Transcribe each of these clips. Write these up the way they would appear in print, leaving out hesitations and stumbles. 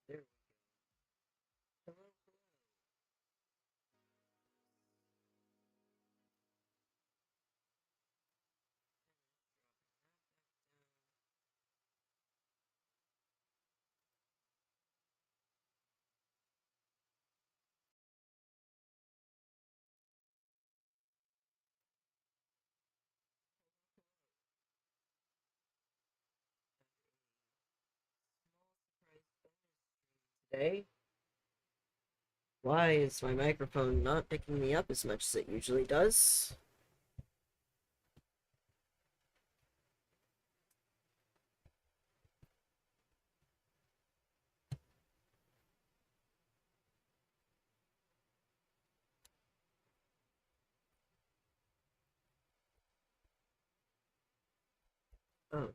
There we go. Hello. Today, why is my microphone not picking me up as much as it usually does? Oh,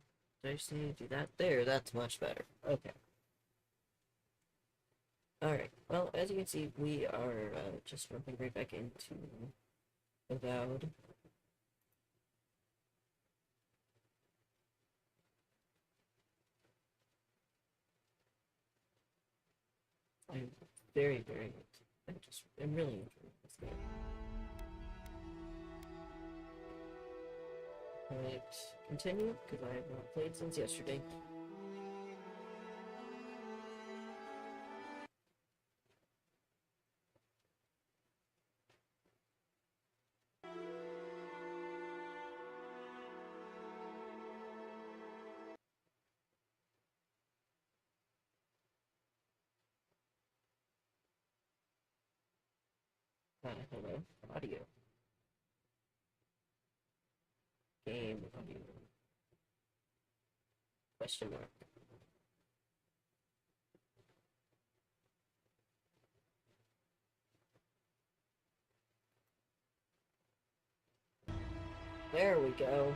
did I just need to do that? There, that's much better. Okay. Alright, well, as you can see, we are just jumping right back into Avowed. I'm very, I'm really enjoying this game. Alright, continue, because I have not played since yesterday. Hello, audio. Game audio. Question mark. There we go.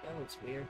That looks weird.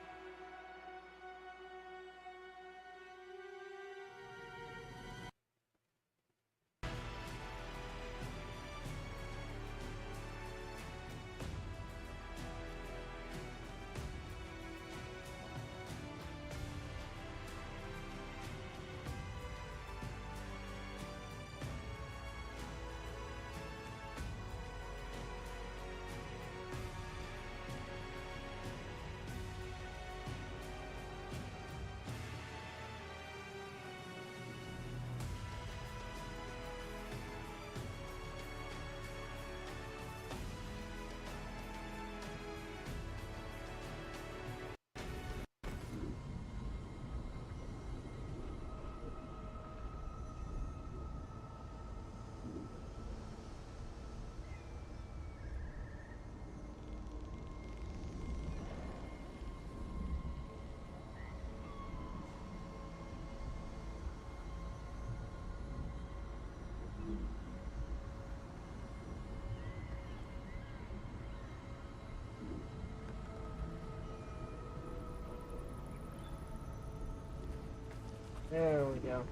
There we go.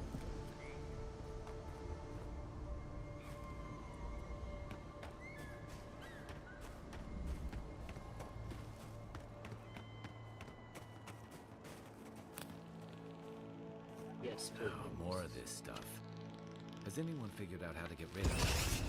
Yes, Oh, more of this stuff. Has anyone figured out how to get rid of it?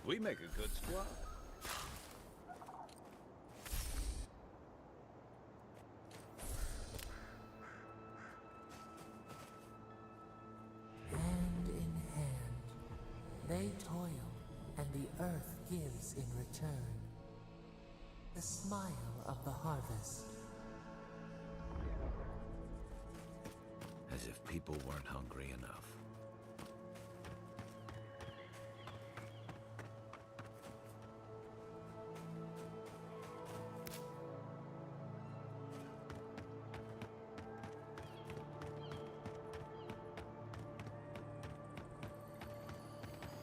We make a good squad. Hand in hand, they toil, and the earth gives in return. The smile of the harvest. As if people weren't hungry enough.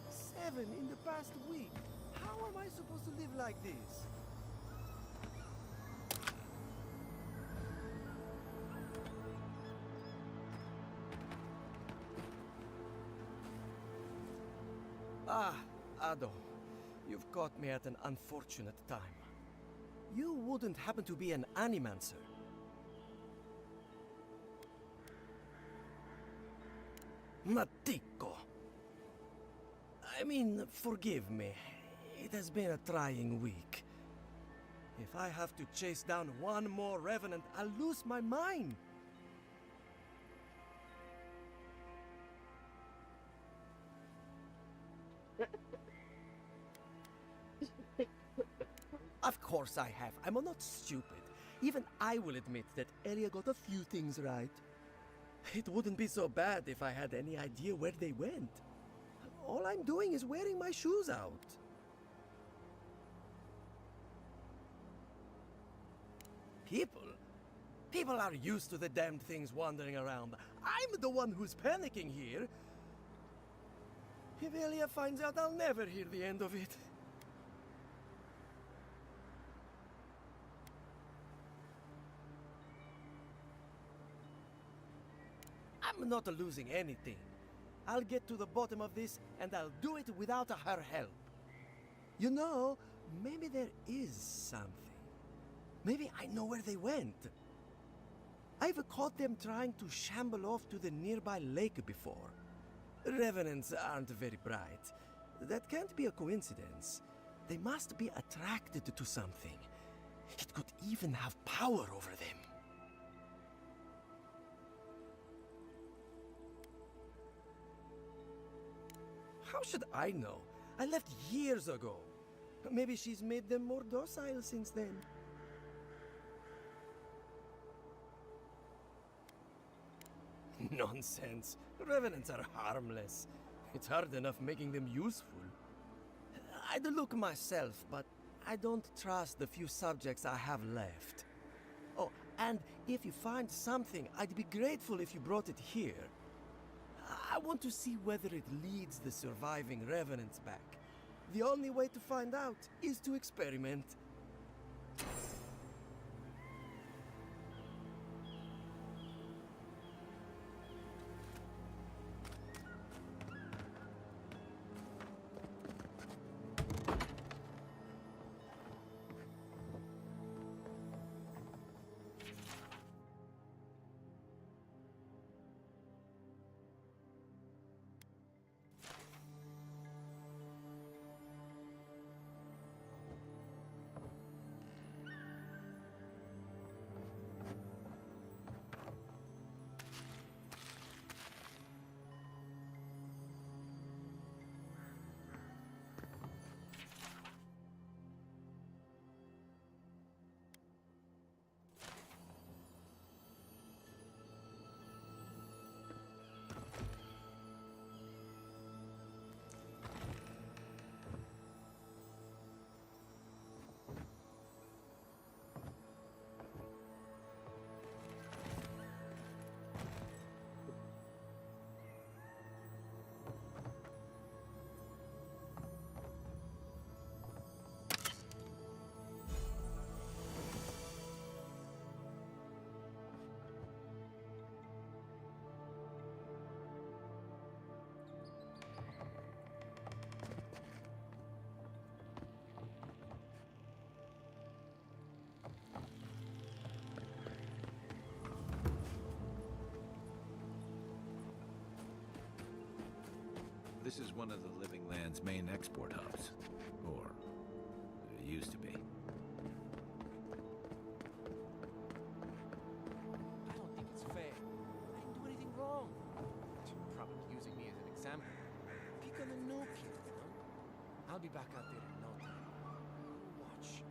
Seven in the past week. How am I supposed to live like this? Ah, Ado. You've caught me at an unfortunate time. You wouldn't happen to be an animancer? Matico. I mean, forgive me. It has been a trying week. If I have to chase down one more revenant, I'll lose my mind. Of course I have. I'm not stupid. Even I will admit that Elia got a few things right. It wouldn't be so bad if I had any idea where they went. All I'm doing is wearing my shoes out. People are used to the damned things wandering around. I'm the one who's panicking here. If Elia finds out, I'll never hear the end of it. I'm not losing anything. I'll get to the bottom of this, and I'll do it without her help. You know, maybe there is something. Maybe I know where they went. I've caught them trying to shamble off to the nearby lake before. Revenants aren't very bright. That can't be a coincidence. They must be attracted to something. It could even have power over them. How should I know? I left years ago. Maybe she's made them more docile since then. Nonsense. Revenants are harmless. It's hard enough making them useful. I'd look myself, but I don't trust the few subjects I have left. Oh, and if you find something, I'd be grateful if you brought it here. I want to see whether it leads the surviving revenants back. The only way to find out is to experiment. This is one of the Living Land's main export hubs. Or, it used to be. I don't think it's fair. I didn't do anything wrong. You're probably using me as an example. Pick on the noob here, you know? I'll be back out there in no time. Watch.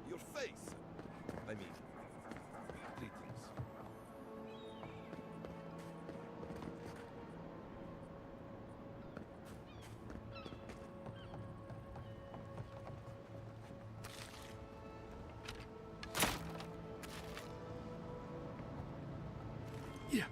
Your face! I mean, greetings. Yeah.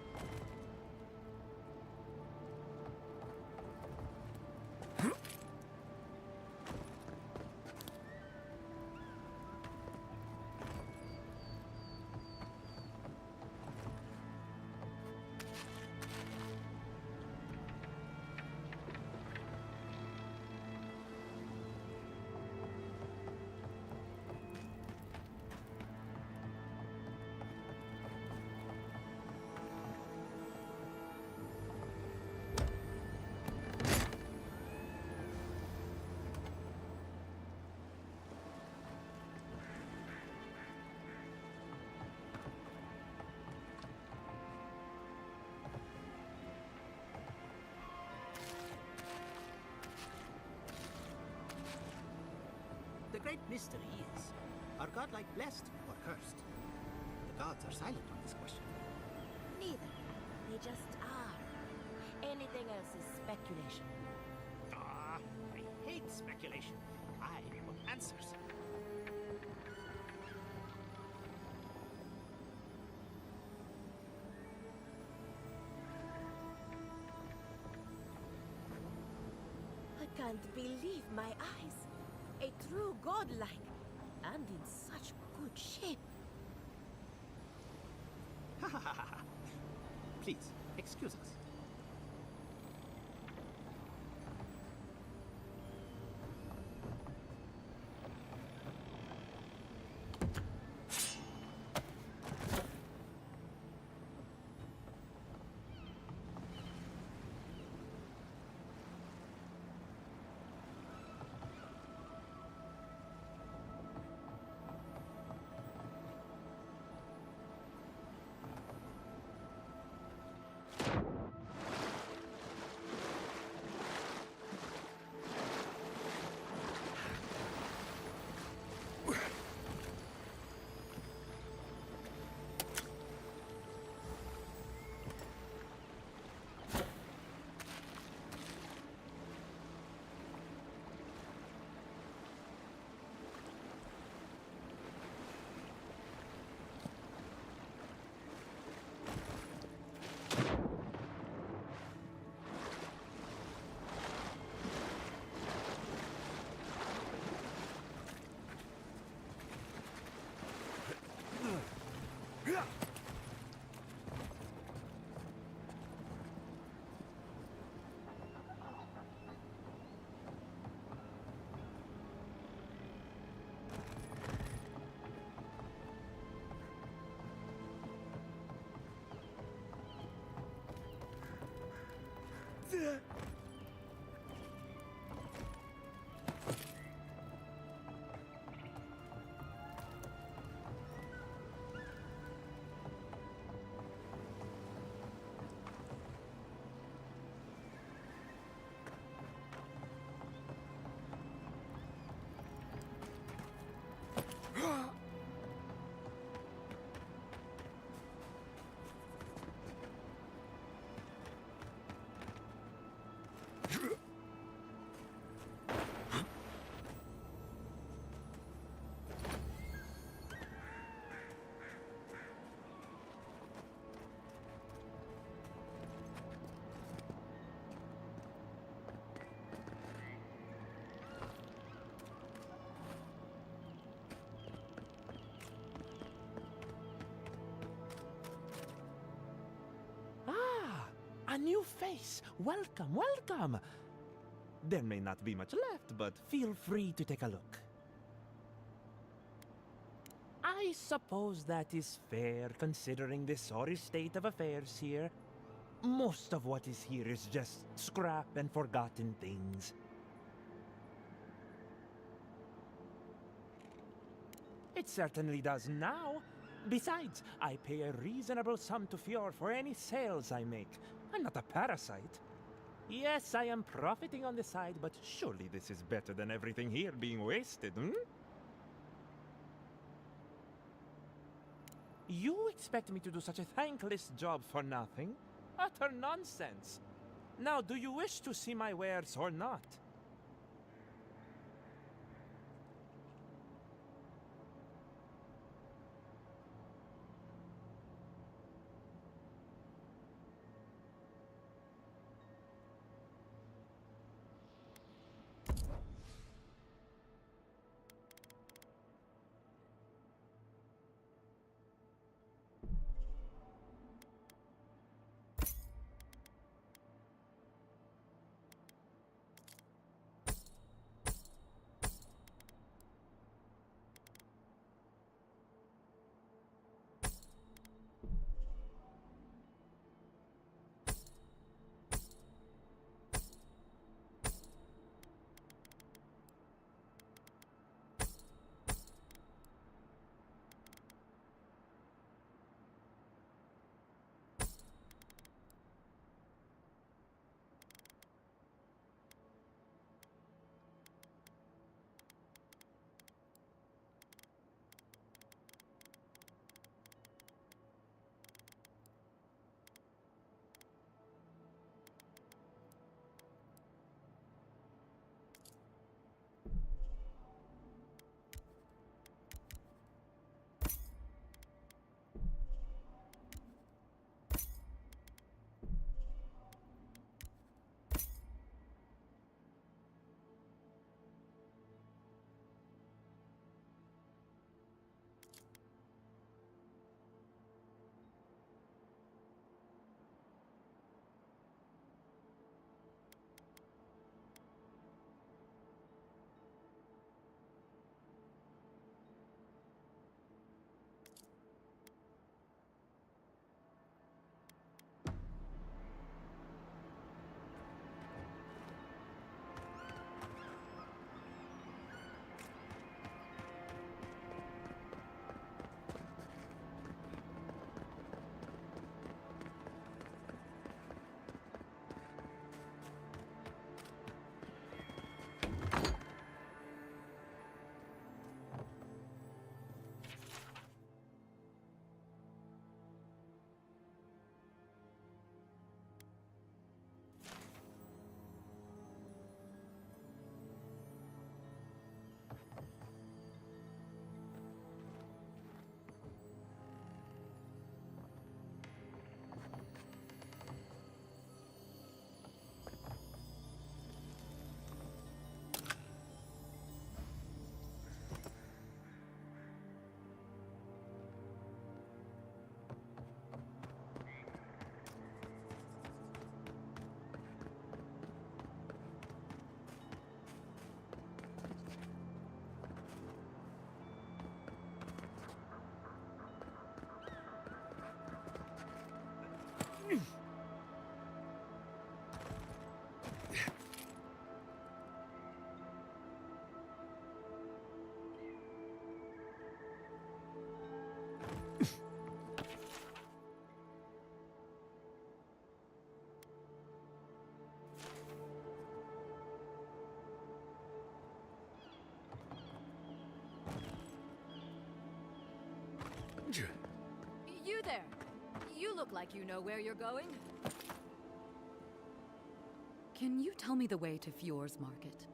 The great mystery is, are godlike blessed or cursed? The gods are silent on this question. Neither. They just are. Anything else is speculation. Ah, I hate speculation. I want answers. I can't believe my eyes. A true godlike, and in such good shape. Ha ha ha ha. Please, excuse us. new face! Welcome, welcome! There may not be much left, but feel free to take a look. I suppose that is fair, considering the sorry state of affairs here. Most of what is here is just scrap and forgotten things. It certainly does now. Besides, I pay a reasonable sum to Fjord for any sales I make. I'm not a parasite. Yes, I am profiting on the side, but surely this is better than everything here being wasted, hmm? You expect me to do such a thankless job for nothing? Utter nonsense! Now, do you wish to see my wares or not? You there! You look like you know where you're going. Can you tell me the way to Fjord's Market?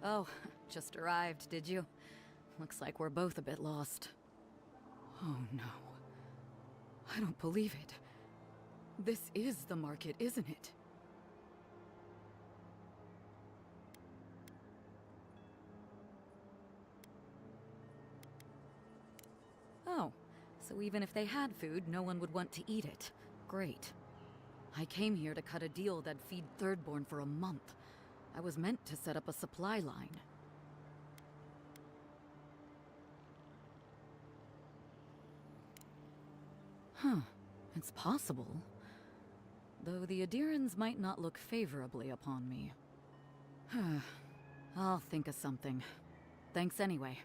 Oh, just arrived, did you? Looks like we're both a bit lost. Oh no. I don't believe it. This is the market, isn't it? So even if they had food, no one would want to eat it. Great. I came here to cut a deal that'd feed Thirdborn for a month. I was meant to set up a supply line. Huh. It's possible. Though the Adirans might not look favorably upon me. I'll think of something. Thanks anyway.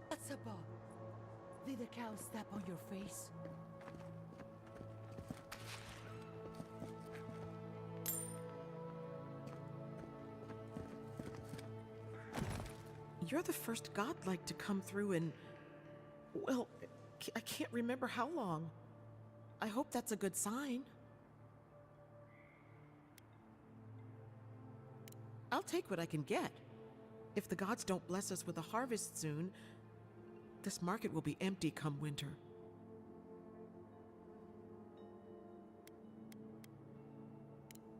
What's above? Did a cow step on your face? You're the first godlike to come through in... well, I can't remember how long. I hope that's a good sign. I'll take what I can get. If the gods don't bless us with a harvest soon, this market will be empty come winter.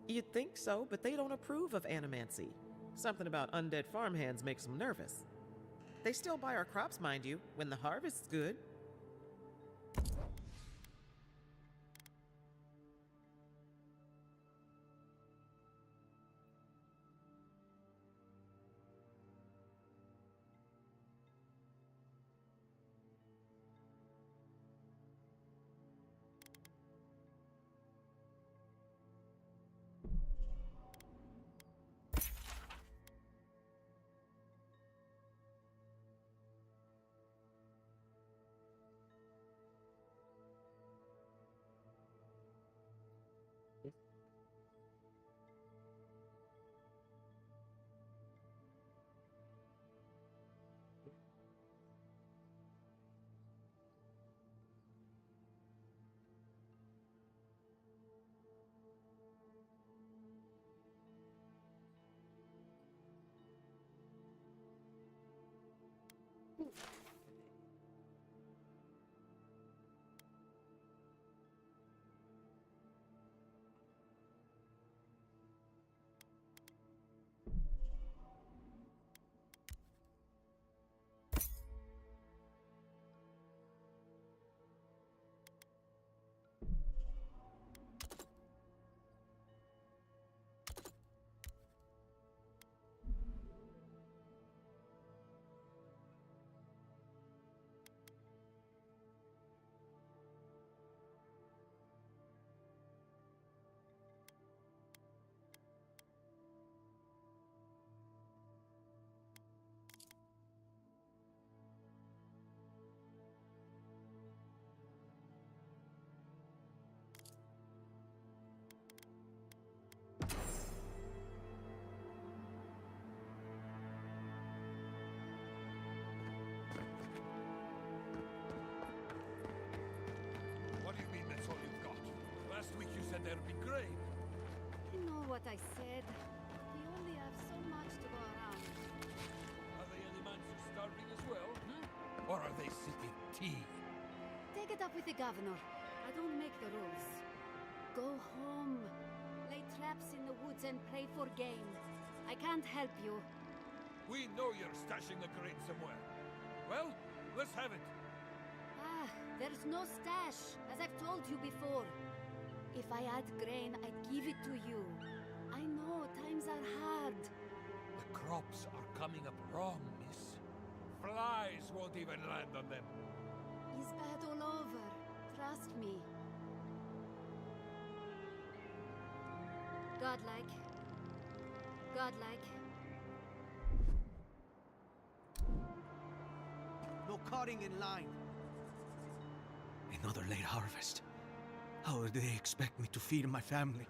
You'd think so, but they don't approve of animancy. Something about undead farmhands makes them nervous. They still buy our crops, mind you, when the harvest's good. What do you mean that's all you've got? Last week you said there'd be grain. You know what I said. We only have so much to go around. Are the animals starving as well? Or are they sipping tea? Take it up with the governor. I don't make the rules. Go home. Lay traps in the woods and pray for game. I can't help you. We know you're stashing the grain somewhere. Well, let's have it. Ah, there's no stash, as I've told you before. If I had grain, I'd give it to you. I know, times are hard. The crops are coming up wrong, miss. Flies won't even land on them. It's bad all over. Trust me. Godlike. Godlike. No cutting in line. Another late harvest. How do they expect me to feed my family?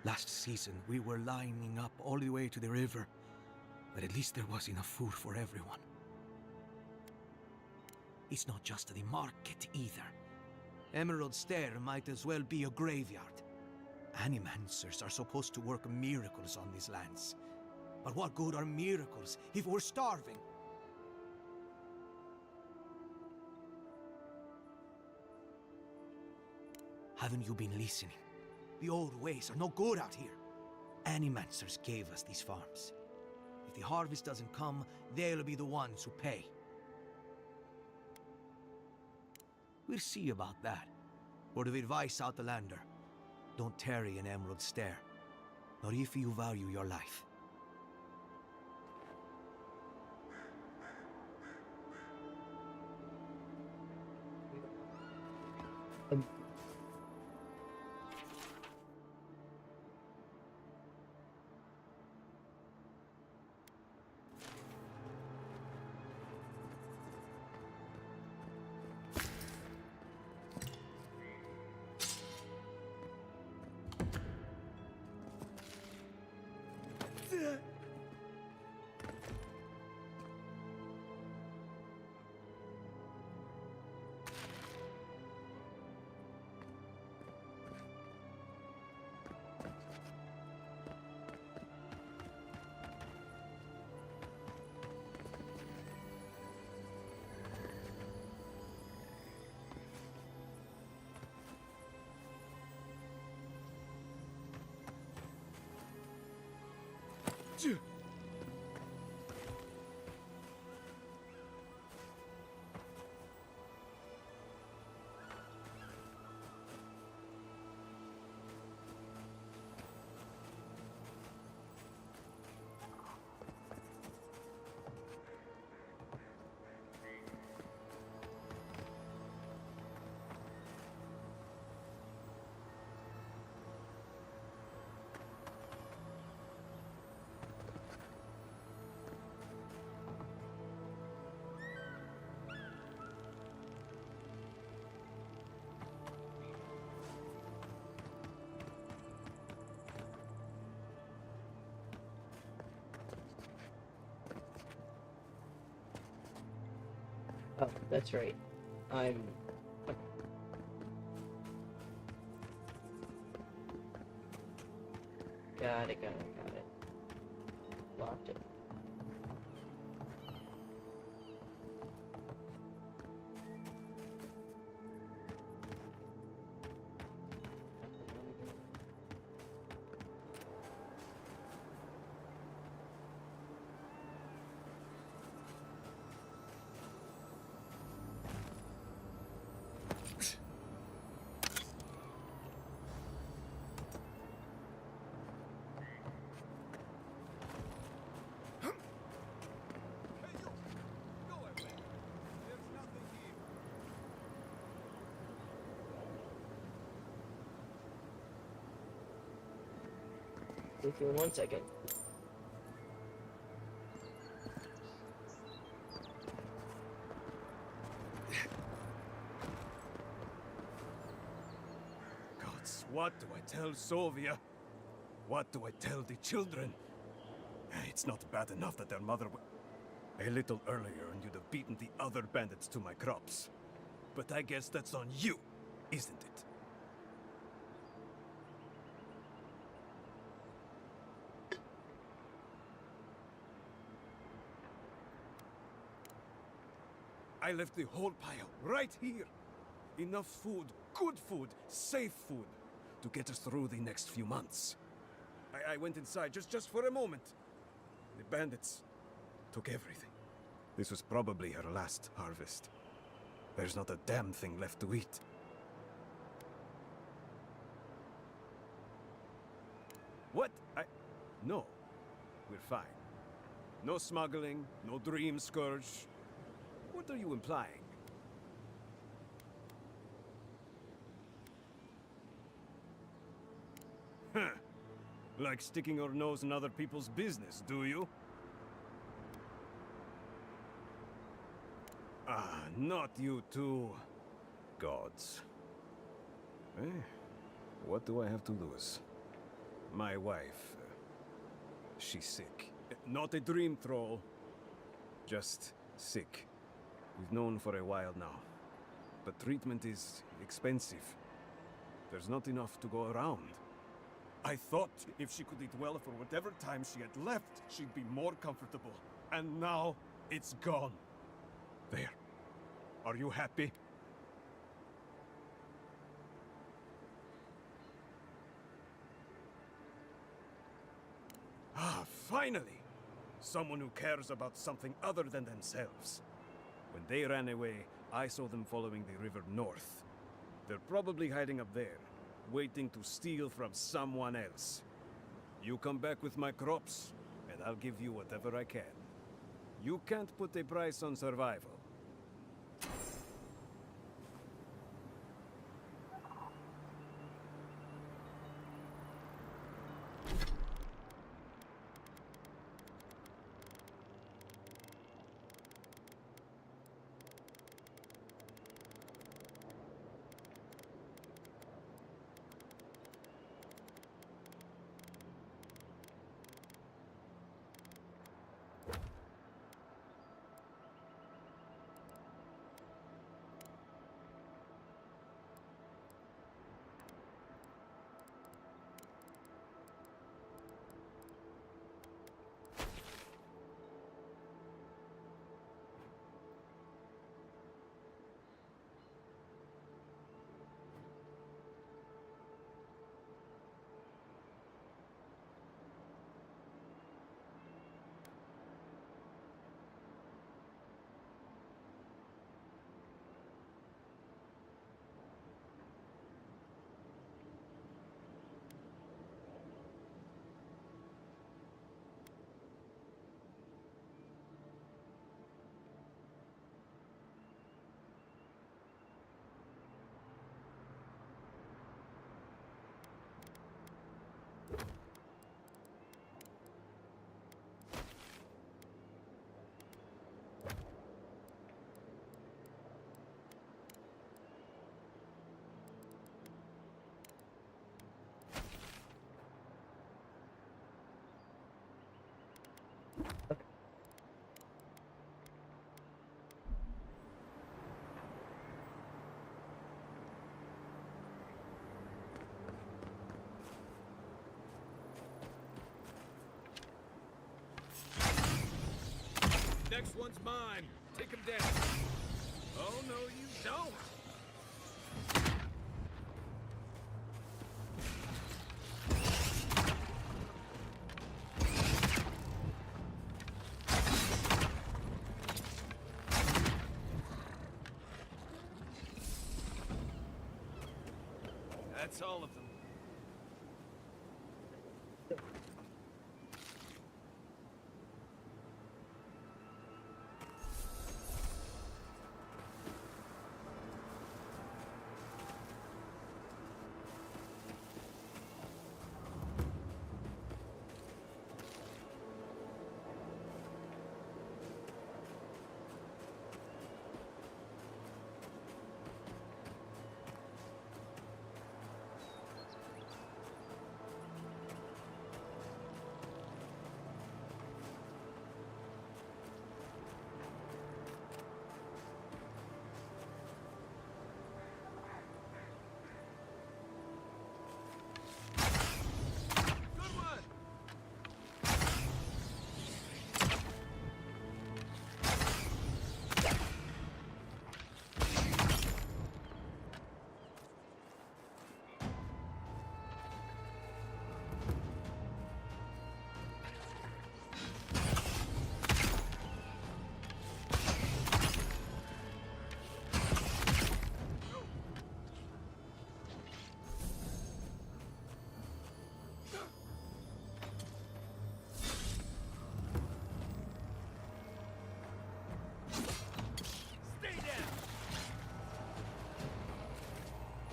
Last season, we were lining up all the way to the river, but at least there was enough food for everyone. It's not just the market either. Emerald Stair might as well be a graveyard. Animancers are supposed to work miracles on these lands. But what good are miracles if we're starving? Haven't you been listening? The old ways are no good out here. Animancers gave us these farms. If the harvest doesn't come, they'll be the ones who pay. We'll see about that. Word of advice, Outlander. Don't tarry in Emerald Stair. Not if you value your life. Oh, that's right. I'm... Got it. Locked it. With you in 1 second. Gods, what do I tell Sylvia? What do I tell the children? It's not bad enough that their mother a little earlier and you'd have beaten the other bandits to my crops. But I guess that's on you, isn't it? I left the whole pile right here. Enough food, good food, safe food to get us through the next few months. I went inside just for a moment. The bandits took everything. This was probably her last harvest. There's not a damn thing left to eat. What? No. We're fine. No smuggling, no dream scourge. What are you implying? Huh. Like sticking your nose in other people's business, do you? Ah, not you two. Gods. Eh? What do I have to lose? My wife. She's sick. Not a dream troll. Just sick. We've known for a while now. But treatment is expensive. There's not enough to go around. I thought if she could eat well for whatever time she had left, she'd be more comfortable. And now, it's gone. There. Are you happy? Ah, finally! Someone who cares about something other than themselves. When they ran away, I saw them following the river north. They're probably hiding up there, waiting to steal from someone else. You come back with my crops, and I'll give you whatever I can. You can't put a price on survival. Next one's mine. Take him down. Oh, no, you don't. That's all of them.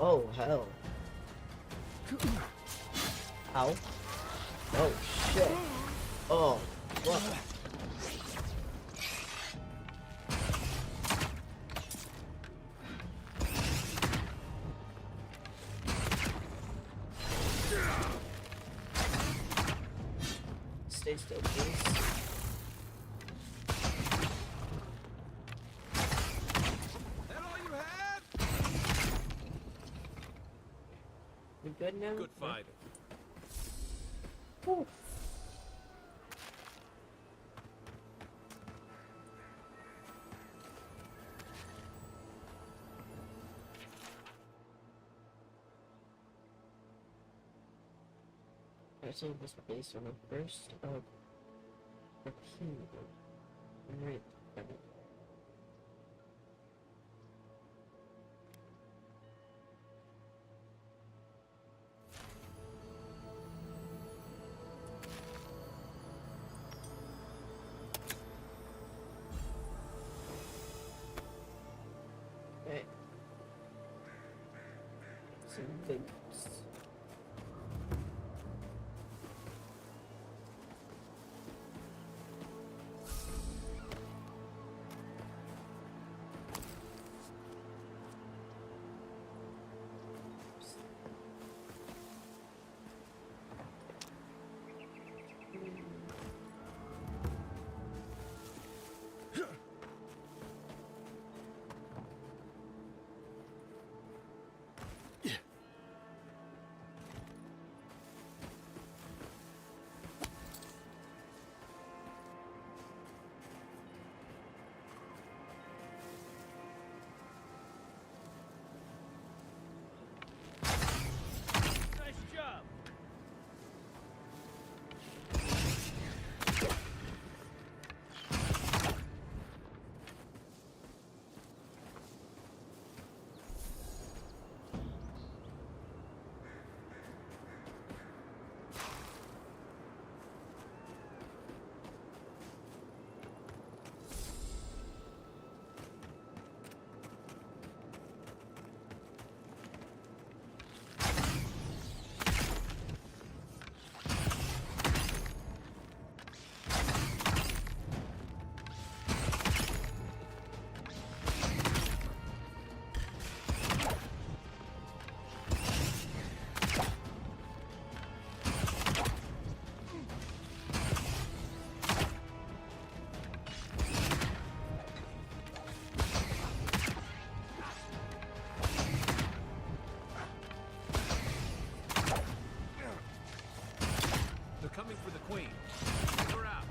Oh, hell. Ow. Oh, shit. Oh, what? Stay still, please. That all you had? We good now? Good fighter. Ooh. Pressing this place on the first of the kingdom. Right. Okay. Some boots. Nice job. They're coming for the queen. Take her out.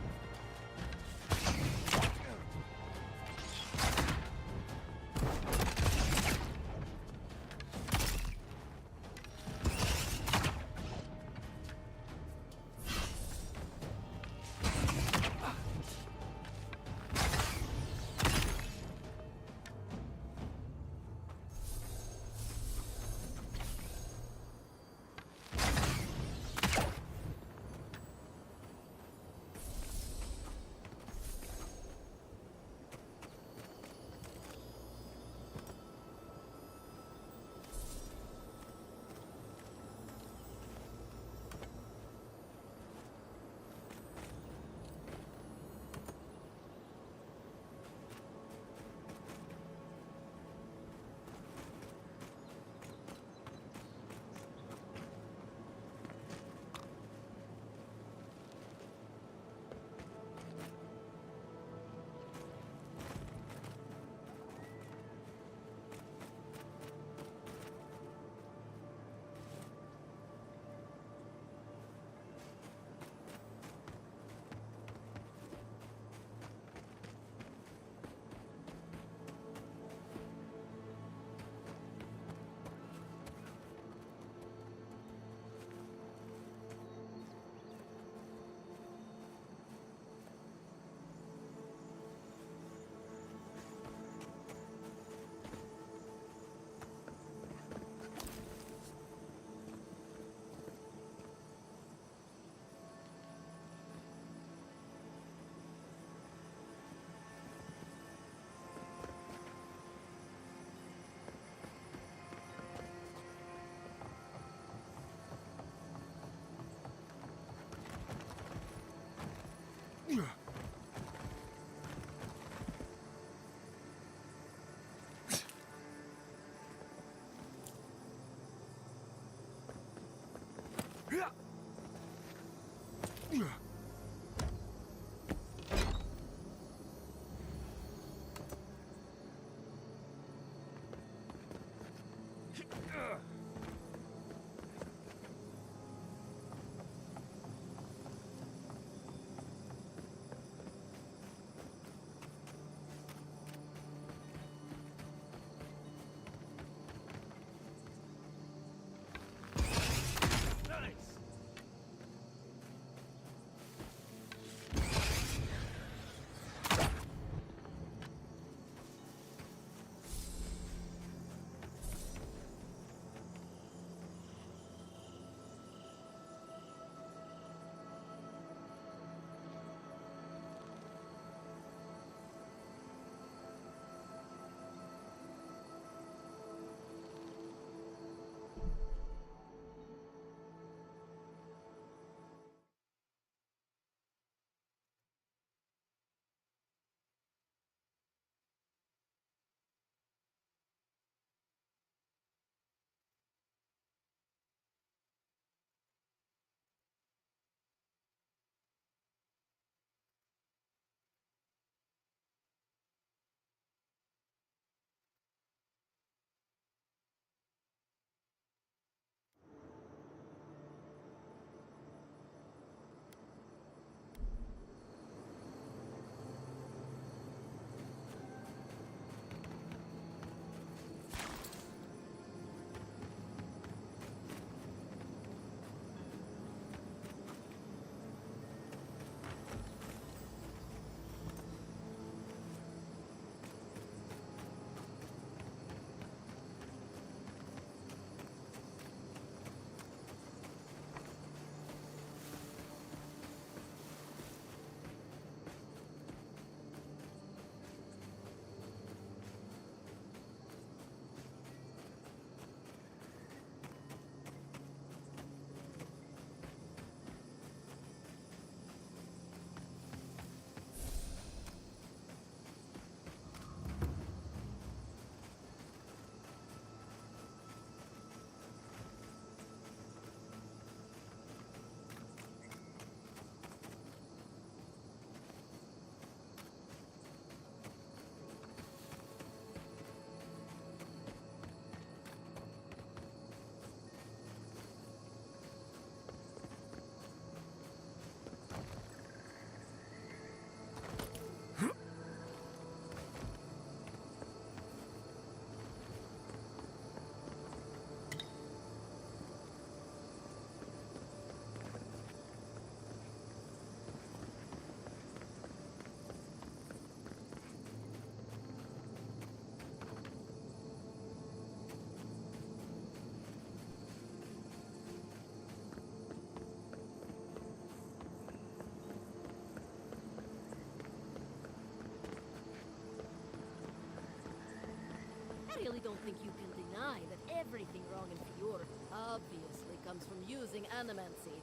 really don't think you can deny that everything wrong in Fjord obviously comes from using animancy.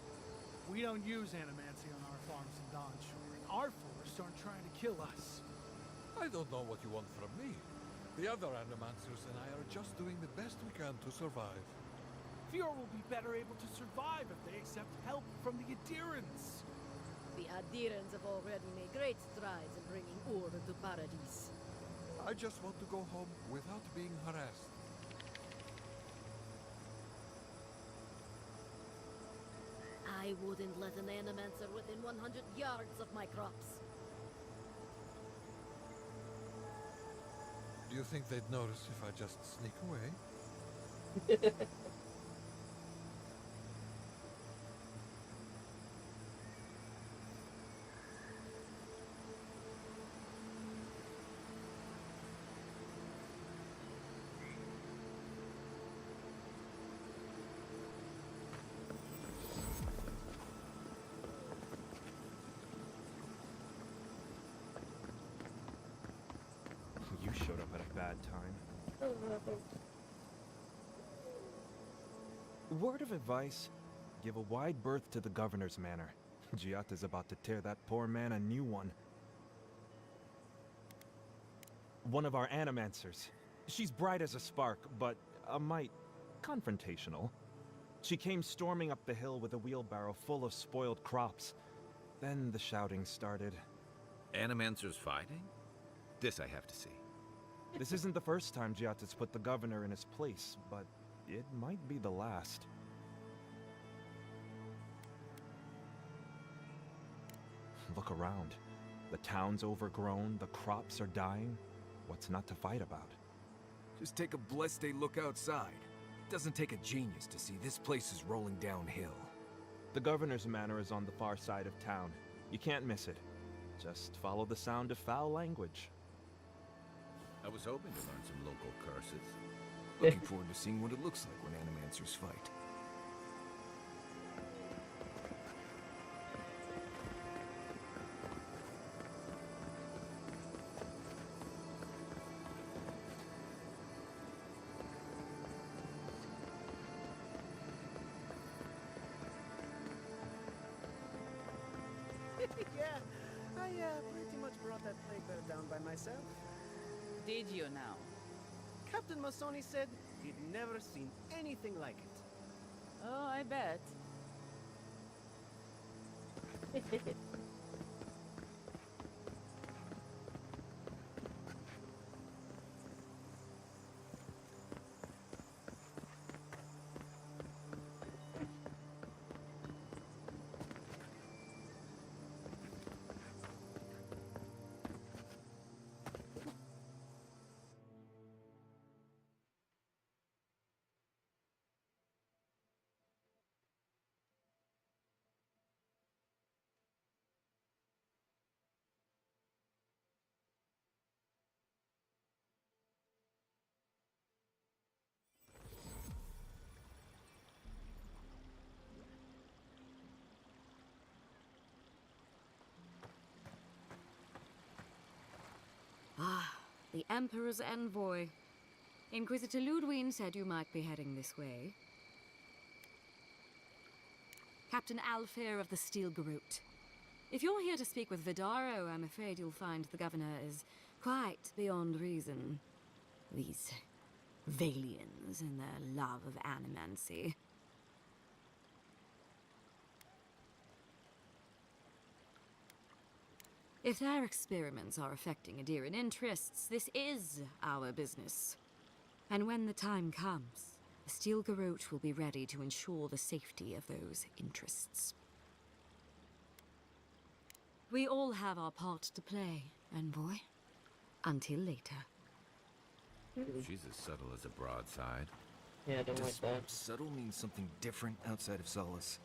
We don't use animancy on our farms in Dawnshore, and our forests aren't trying to kill us. I don't know what you want from me. The other animancers and I are just doing the best we can to survive. Fjord will be better able to survive if they accept help from the adherents. The adherents have already made great strides in bringing order to Paradise. I just want to go home without being harassed. I wouldn't let an animancer within 100 yards of my crops. Do you think they'd notice if I just sneak away? You showed up at a bad time. Word of advice, give a wide berth to the governor's manor. Giatta's about to tear that poor man a new one. One of our animancers. She's bright as a spark, but a mite confrontational. She came storming up the hill with a wheelbarrow full of spoiled crops. Then the shouting started. Animancers fighting? This I have to see. This isn't the first time Giatta's put the governor in his place, but it might be the last. Look around. The town's overgrown, the crops are dying. What's not to fight about? Just take a blessed day look outside. It doesn't take a genius to see this place is rolling downhill. The governor's manor is on the far side of town. You can't miss it. Just follow the sound of foul language. I was hoping to learn some local curses. Looking forward to seeing what it looks like when animancers fight. Yeah, I pretty much brought that plague bear down by myself. Did you now? Captain Masoni said he'd never seen anything like it. Oh, I bet. Ah, the Emperor's envoy. Inquisitor Ludwig said you might be heading this way. Captain Alfair of the Steel Garrote. If you're here to speak with Vidaro, I'm afraid you'll find the governor is quite beyond reason. These Valians and their love of animancy. If their experiments are affecting Adirian interests, this is our business. And when the time comes, the Steel Garrote will be ready to ensure the safety of those interests. We all have our part to play, envoy. Until later. She's as subtle as a broadside. Yeah, I don't like Does that. subtle mean something different outside of Solace?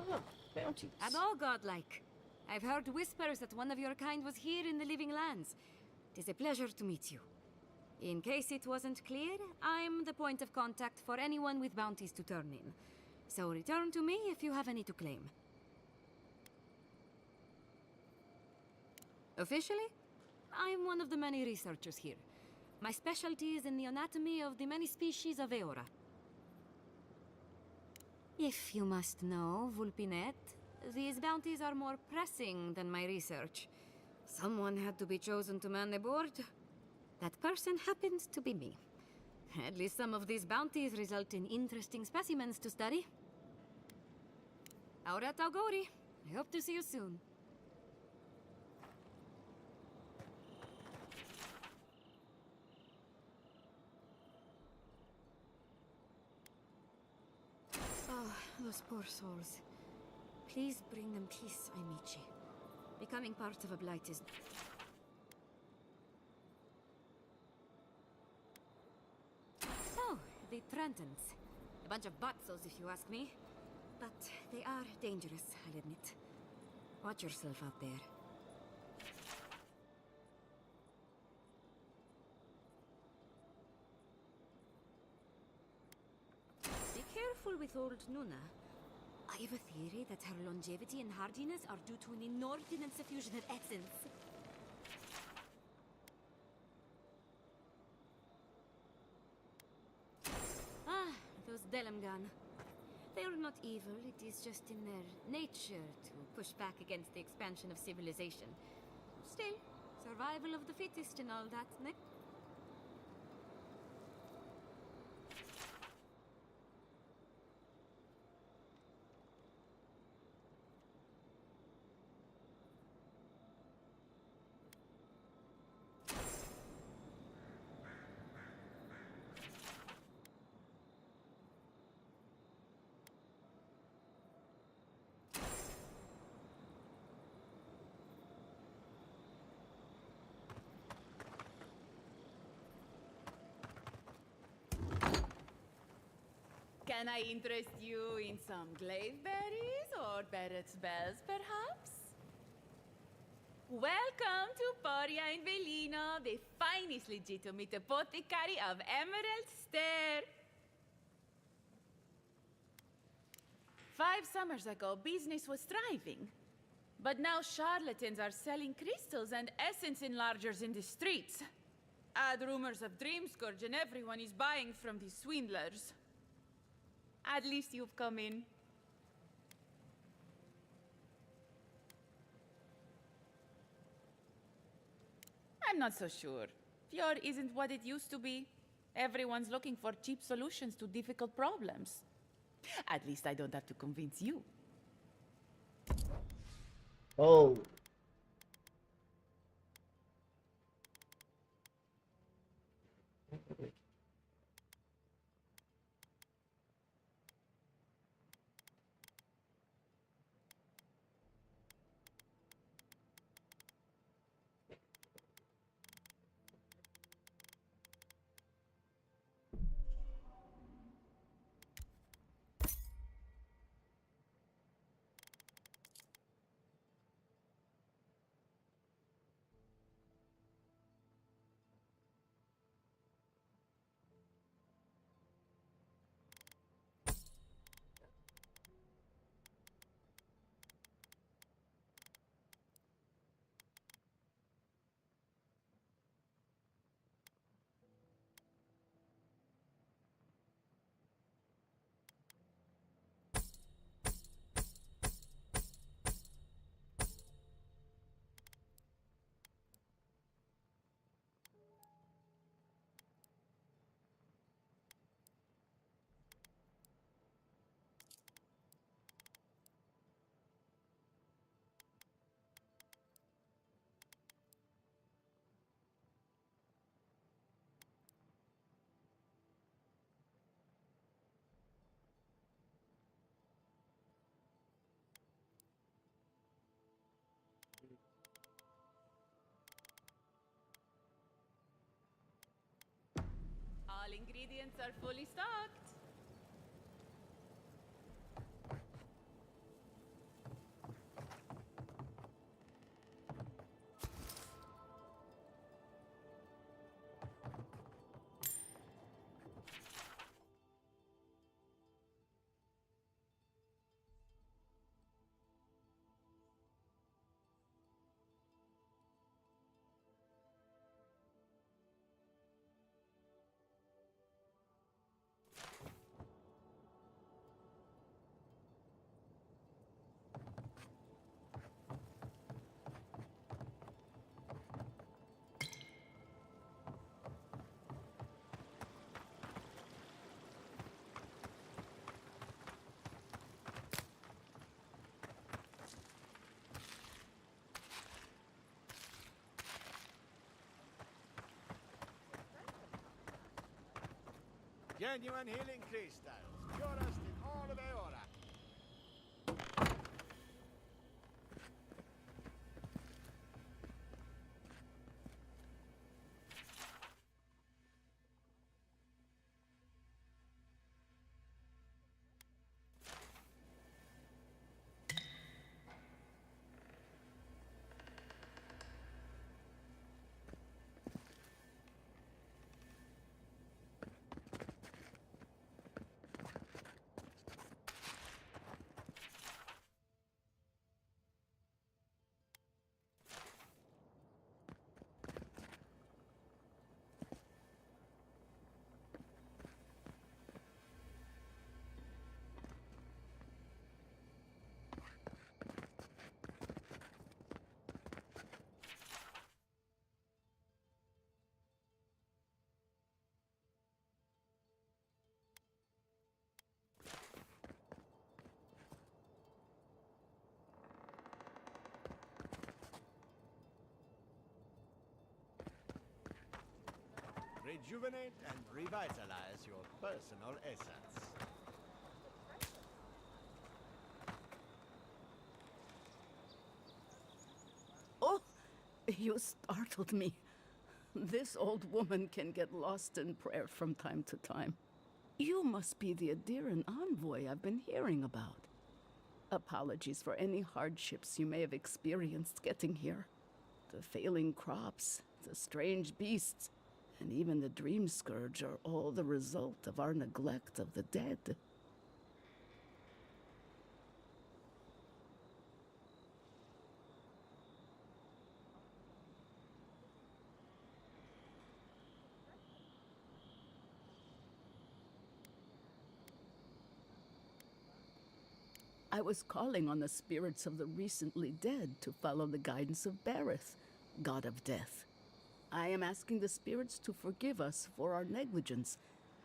Oh, bounties. I'm all godlike. I've heard whispers that one of your kind was here in the Living Lands. It is a pleasure to meet you. In case it wasn't clear, I'm the point of contact for anyone with bounties to turn in. So return to me if you have any to claim. Officially, I'm one of the many researchers here. My specialty is in the anatomy of the many species of Eora. If you must know, Vulpinet, these bounties are more pressing than my research. Someone had to be chosen to man the board. That person happens to be me. At least some of these bounties result in interesting specimens to study. Auret Auguri. I hope to see you soon. Oh, those poor souls. Please bring them peace, Aimichi. Becoming part of a blight is... Oh, the Trentons. A bunch of butzos, if you ask me. But they are dangerous, I'll admit. Watch yourself out there. Be careful with old Nuna. I have a theory that her longevity and hardiness are due to an inordinate suffusion of essence. Ah, those Delamgan. They are not evil, it is just in their nature to push back against the expansion of civilization. Still, survival of the fittest and all that, ne? Can I interest you in some glaive berries or Barrett's bells, perhaps? Welcome to Poria in Velino, the finest legitimate apothecary of Emerald Stair. 5 summers ago, business was thriving. But now charlatans are selling crystals and essence enlargers in the streets. Add rumors of Dream Scourge and everyone is buying from these swindlers. At least you've come in. I'm not so sure. Fjord isn't what it used to be. Everyone's looking for cheap solutions to difficult problems. At least I don't have to convince you. Oh. All ingredients are fully stocked. Genuine healing crystals, purest in all of Eora. Rejuvenate and revitalize your personal essence. Oh, you startled me. This old woman can get lost in prayer from time to time. You must be the Adiran envoy I've been hearing about. Apologies for any hardships you may have experienced getting here. The failing crops, the strange beasts, and even the dream scourge are all the result of our neglect of the dead. I was calling on the spirits of the recently dead to follow the guidance of Bareth, god of death. I am asking the spirits to forgive us for our negligence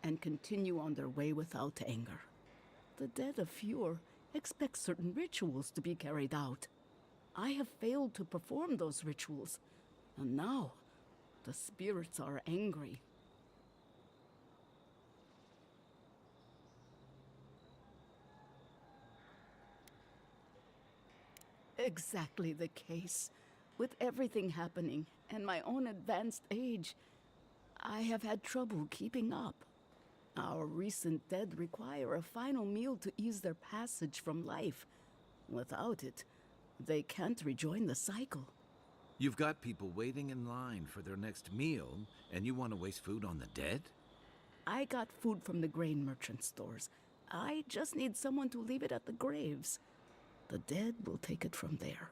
and continue on their way without anger. The dead of Fjord expect certain rituals to be carried out. I have failed to perform those rituals, and now the spirits are angry. Exactly the case. With everything happening and my own advanced age, I have had trouble keeping up. Our recent dead require a final meal to ease their passage from life. Without it, they can't rejoin the cycle. You've got people waiting in line for their next meal, and you want to waste food on the dead? I got food from the grain merchant stores. I just need someone to leave it at the graves. The dead will take it from there.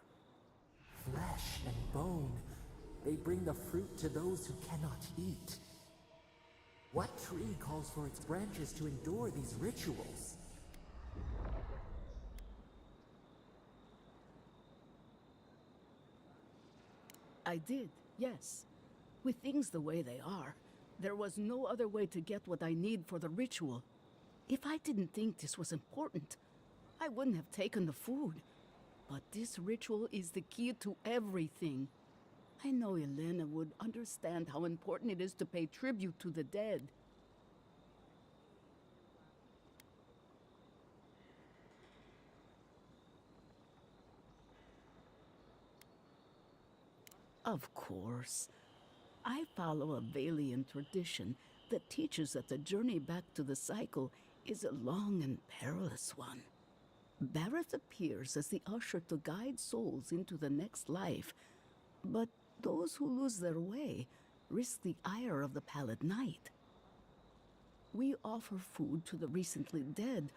Flesh and bone, they bring the fruit to those who cannot eat. What tree calls for its branches to endure these rituals? I did, yes. With things the way they are, there was no other way to get what I need for the ritual. If I didn't think this was important, I wouldn't have taken the food. But this ritual is the key to everything. I know Elena would understand how important it is to pay tribute to the dead. Of course. I follow a Valian tradition that teaches that the journey back to the cycle is a long and perilous one. Bareth appears as the usher to guide souls into the next life, but those who lose their way risk the ire of the Pallid Knight. We offer food to the recently dead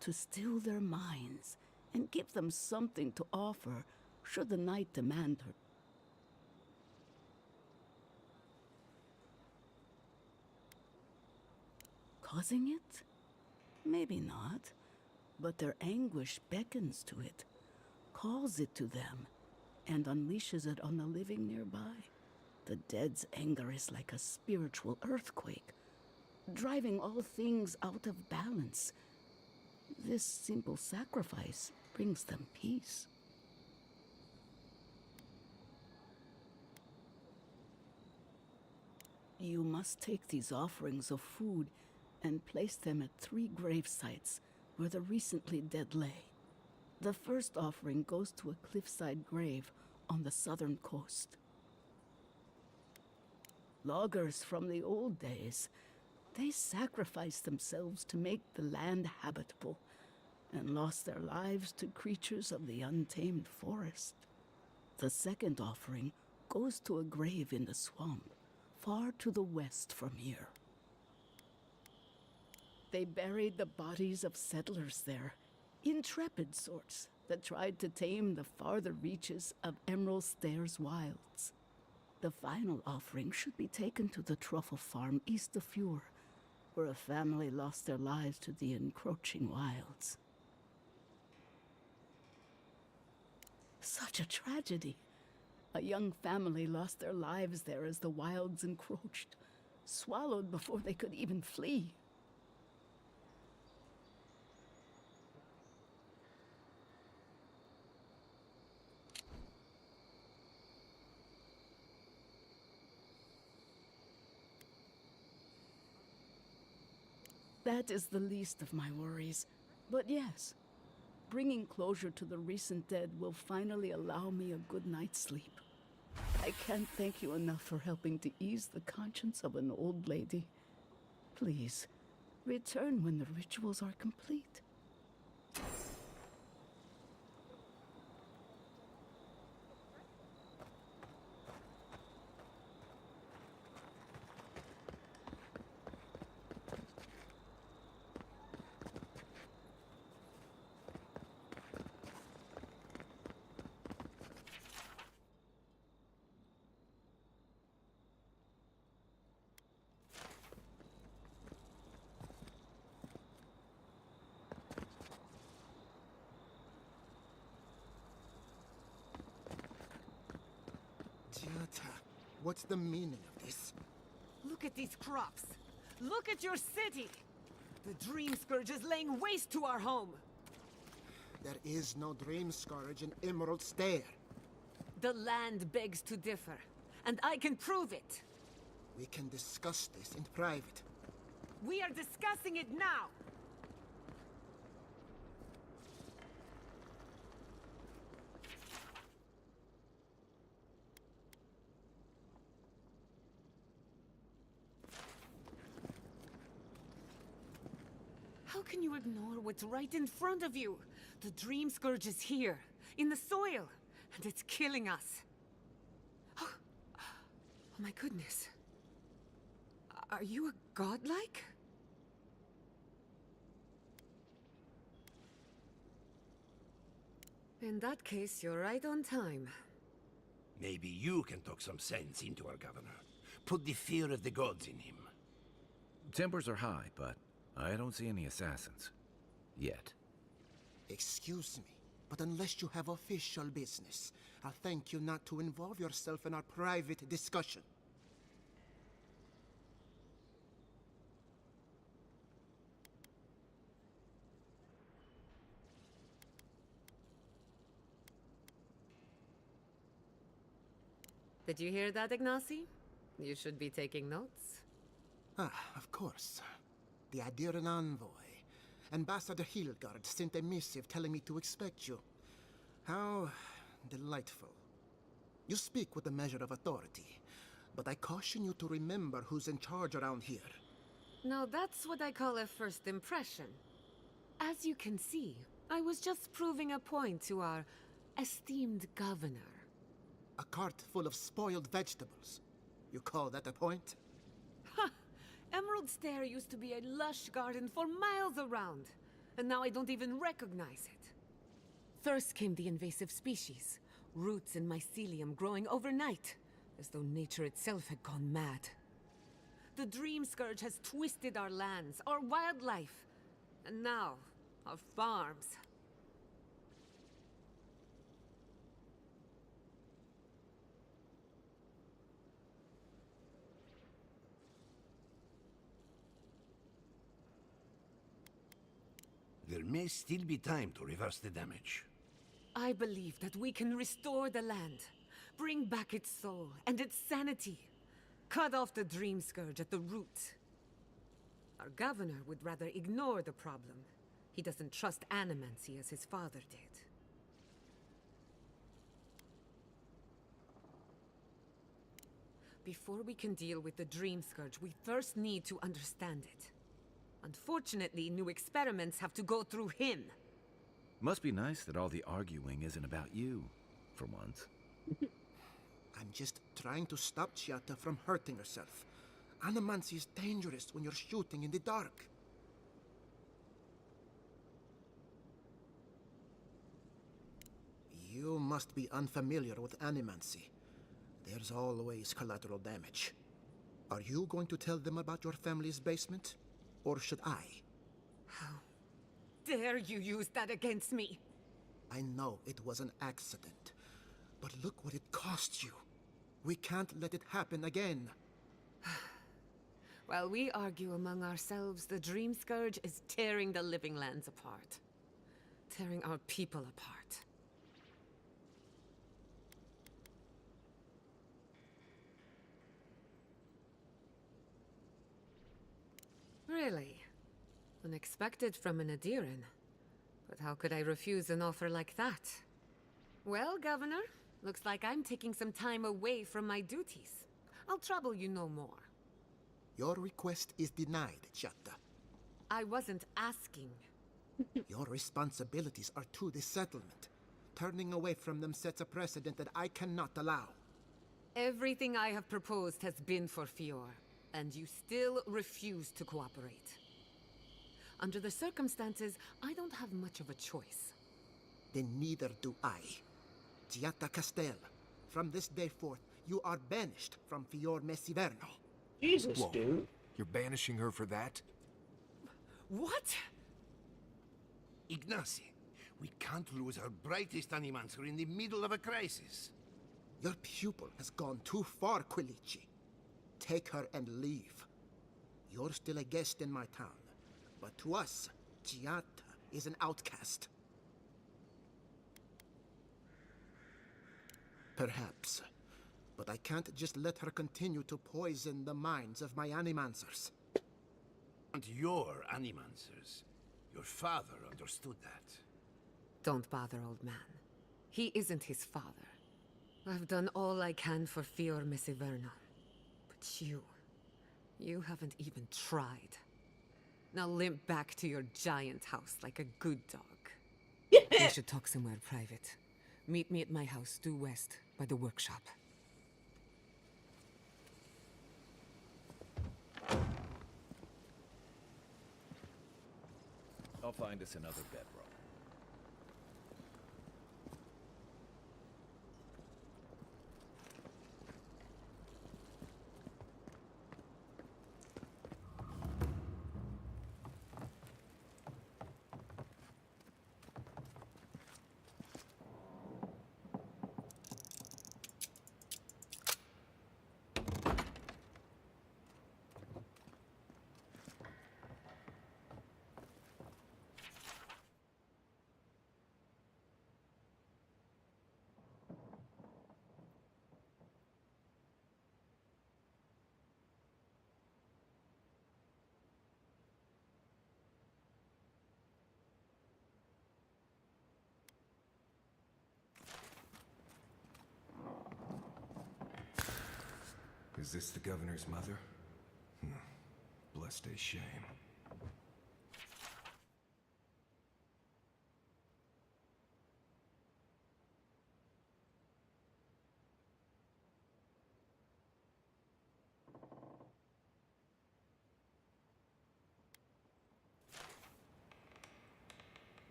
to still their minds and give them something to offer should the Knight demand her. Causing it? Maybe not. But their anguish beckons to it, calls it to them, and unleashes it on the living nearby. The dead's anger is like a spiritual earthquake, driving all things out of balance. This simple sacrifice brings them peace. You must take these offerings of food and place them at 3 grave sites where the recently dead lay. The first offering goes to a cliffside grave on the southern coast. Loggers from the old days, they sacrificed themselves to make the land habitable and lost their lives to creatures of the untamed forest. The second offering goes to a grave in the swamp, far to the west from here. They buried the bodies of settlers there, intrepid sorts that tried to tame the farther reaches of Emerald Stairs wilds. The final offering should be taken to the truffle farm east of Fure, where a family lost their lives to the encroaching wilds. Such a tragedy. A young family lost their lives there as the wilds encroached, swallowed before they could even flee. That is the least of my worries. But yes, bringing closure to the recent dead will finally allow me a good night's sleep. I can't thank you enough for helping to ease the conscience of an old lady. Please, return when the rituals are complete. What's the meaning of this? Look at these crops. Look at your city. The Dream Scourge is laying waste to our home. There is no Dream Scourge in Emerald Stair. The land begs to differ, and I can prove it. We can discuss this in private. We are discussing it now. How can you ignore what's right in front of you? The Dream Scourge is here, in the soil, and it's killing us. Oh my goodness. Are you a godlike? In that case, you're right on time. Maybe you can talk some sense into our governor. Put the fear of the gods in him. Tempers are high, but I don't see any assassins. Yet. Excuse me, but unless you have official business, I'll thank you not to involve yourself in our private discussion. Did you hear that, Ignacy? You should be taking notes. Ah, of course. The Adiran envoy. Ambassador Hilgard sent a missive telling me to expect you. How delightful. You speak with a measure of authority, but I caution you to remember who's in charge around here. Now that's what I call a first impression. As you can see, I was just proving a point to our esteemed governor. A cart full of spoiled vegetables. You call that a point? Ha! Emerald Stair used to be a lush garden for miles around, and now I don't even recognize it. First came the invasive species, roots and mycelium growing overnight, as though nature itself had gone mad. The Dream Scourge has twisted our lands, our wildlife, and now, our farms. There may still be time to reverse the damage. I believe that we can restore the land, bring back its soul and its sanity, cut off the Dream Scourge at the root. Our governor would rather ignore the problem. He doesn't trust animancy as his father did. Before we can deal with the Dream Scourge, we first need to understand it. Unfortunately, new experiments have to go through him. Must be nice that all the arguing isn't about you, for once. I'm just trying to stop Chiata from hurting herself. Animancy is dangerous when you're shooting in the dark. You must be unfamiliar with animancy. There's always collateral damage. Are you going to tell them about your family's basement? Or should I? How dare you use that against me? I know it was an accident, but look what it cost you. We can't let it happen again. While we argue among ourselves, the Dream Scourge is tearing the living lands apart. Tearing our people apart. Really? Unexpected from an Adiran. But how could I refuse an offer like that? Well, Governor, looks like I'm taking some time away from my duties. I'll trouble you no more. Your request is denied, Chiata. I wasn't asking. Your responsibilities are to the settlement. Turning away from them sets a precedent that I cannot allow. Everything I have proposed has been for Fior, and you still refuse to cooperate. Under the circumstances, I don't have much of a choice. Then neither do I. Chiata Castel, from this day forth, you are banished from Fior Messiverno. Jesus, Whoa. dude. You're banishing her for that? What? Ignacy, we can't lose our brightest animancer in the middle of a crisis. Your pupil has gone too far, Quilici. Take her and leave. You're still a guest in my town, but to us, Chiata is an outcast. Perhaps, but I can't just let her continue to poison the minds of my animancers. And your animancers. Your father understood that. Don't bother, old man. He isn't his father. I've done all I can for Fior Messiverno. But you haven't even tried. Now limp back to your giant house like a good dog. We should talk somewhere private. Meet me at my house due west by the workshop. I'll find us another bedroom. Is this the governor's mother? Blessed a shame.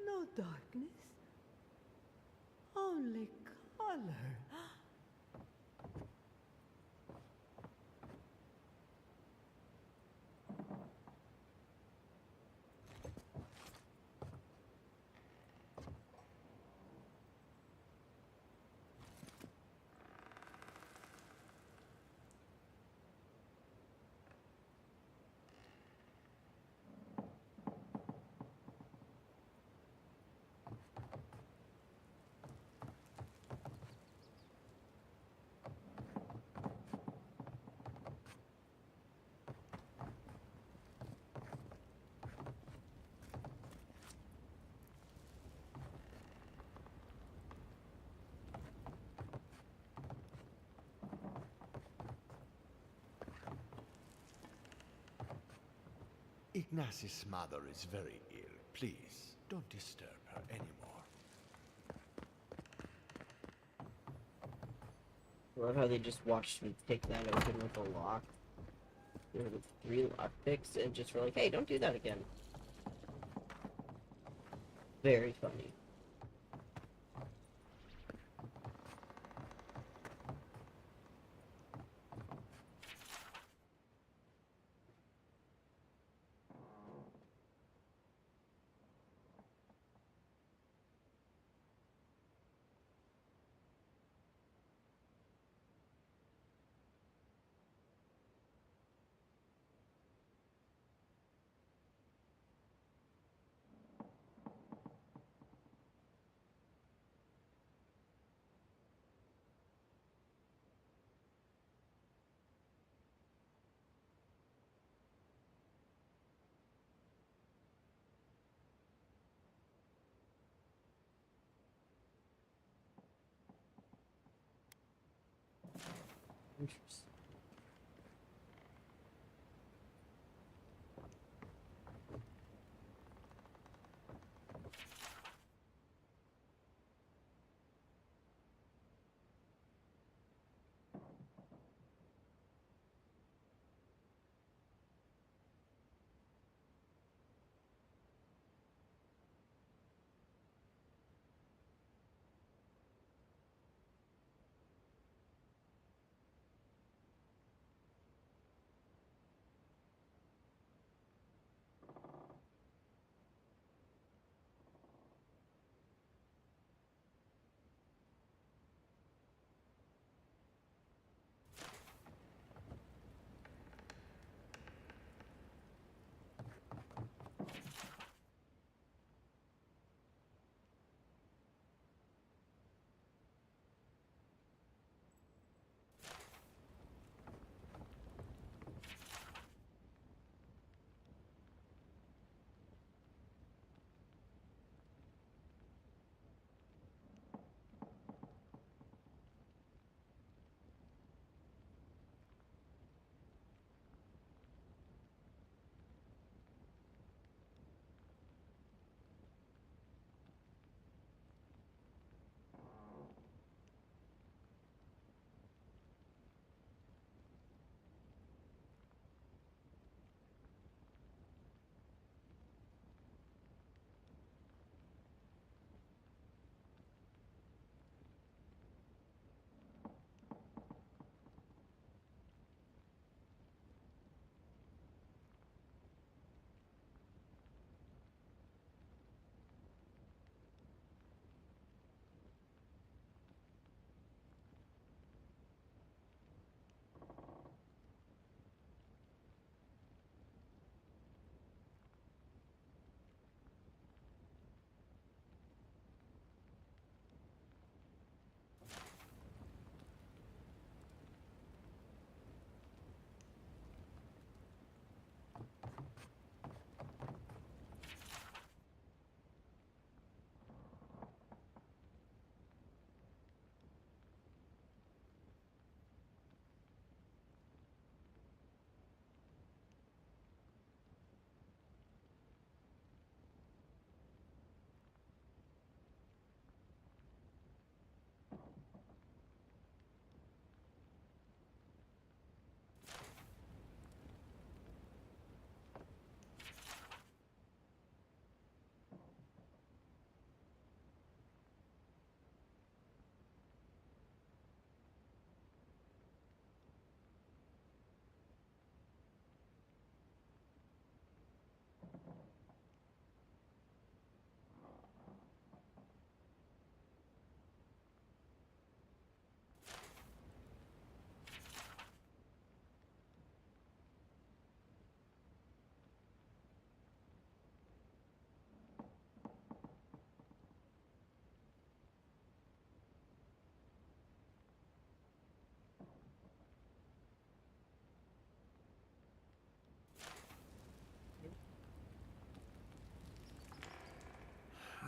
No darkness. Only color. Ignace's mother is very ill. Please, don't disturb her anymore. I love how they just watched me take that open with a lock. There were 3 lockpicks and just were like, hey, don't do that again. Very funny. Interesting.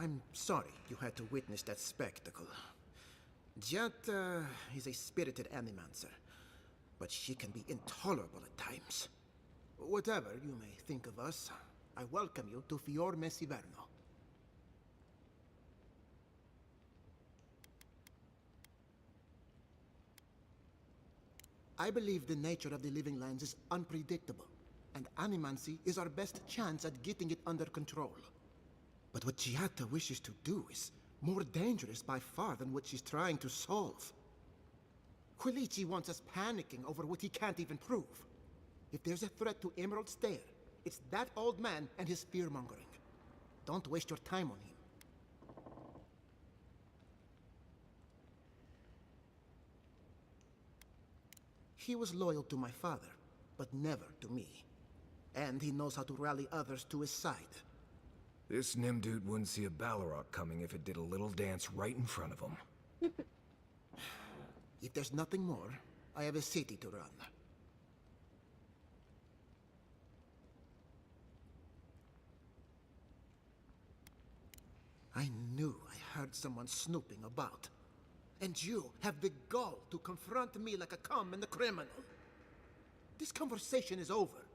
I'm sorry you had to witness that spectacle. Jat is a spirited animancer, but she can be intolerable at times. Whatever you may think of us, I welcome you to Fior Mesiverno. I believe the nature of the living lands is unpredictable, and animancy is our best chance at getting it under control. But what Giatta wishes to do is more dangerous by far than what she's trying to solve. Quilici wants us panicking over what he can't even prove. If there's a threat to Emerald Stair, it's that old man and his fear-mongering. Don't waste your time on him. He was loyal to my father, but never to me. And he knows how to rally others to his side. This Nimdude wouldn't see a Balrog coming if it did a little dance right in front of him. If there's nothing more, I have a city to run. I knew I heard someone snooping about. And you have the gall to confront me like a common criminal. This conversation is over.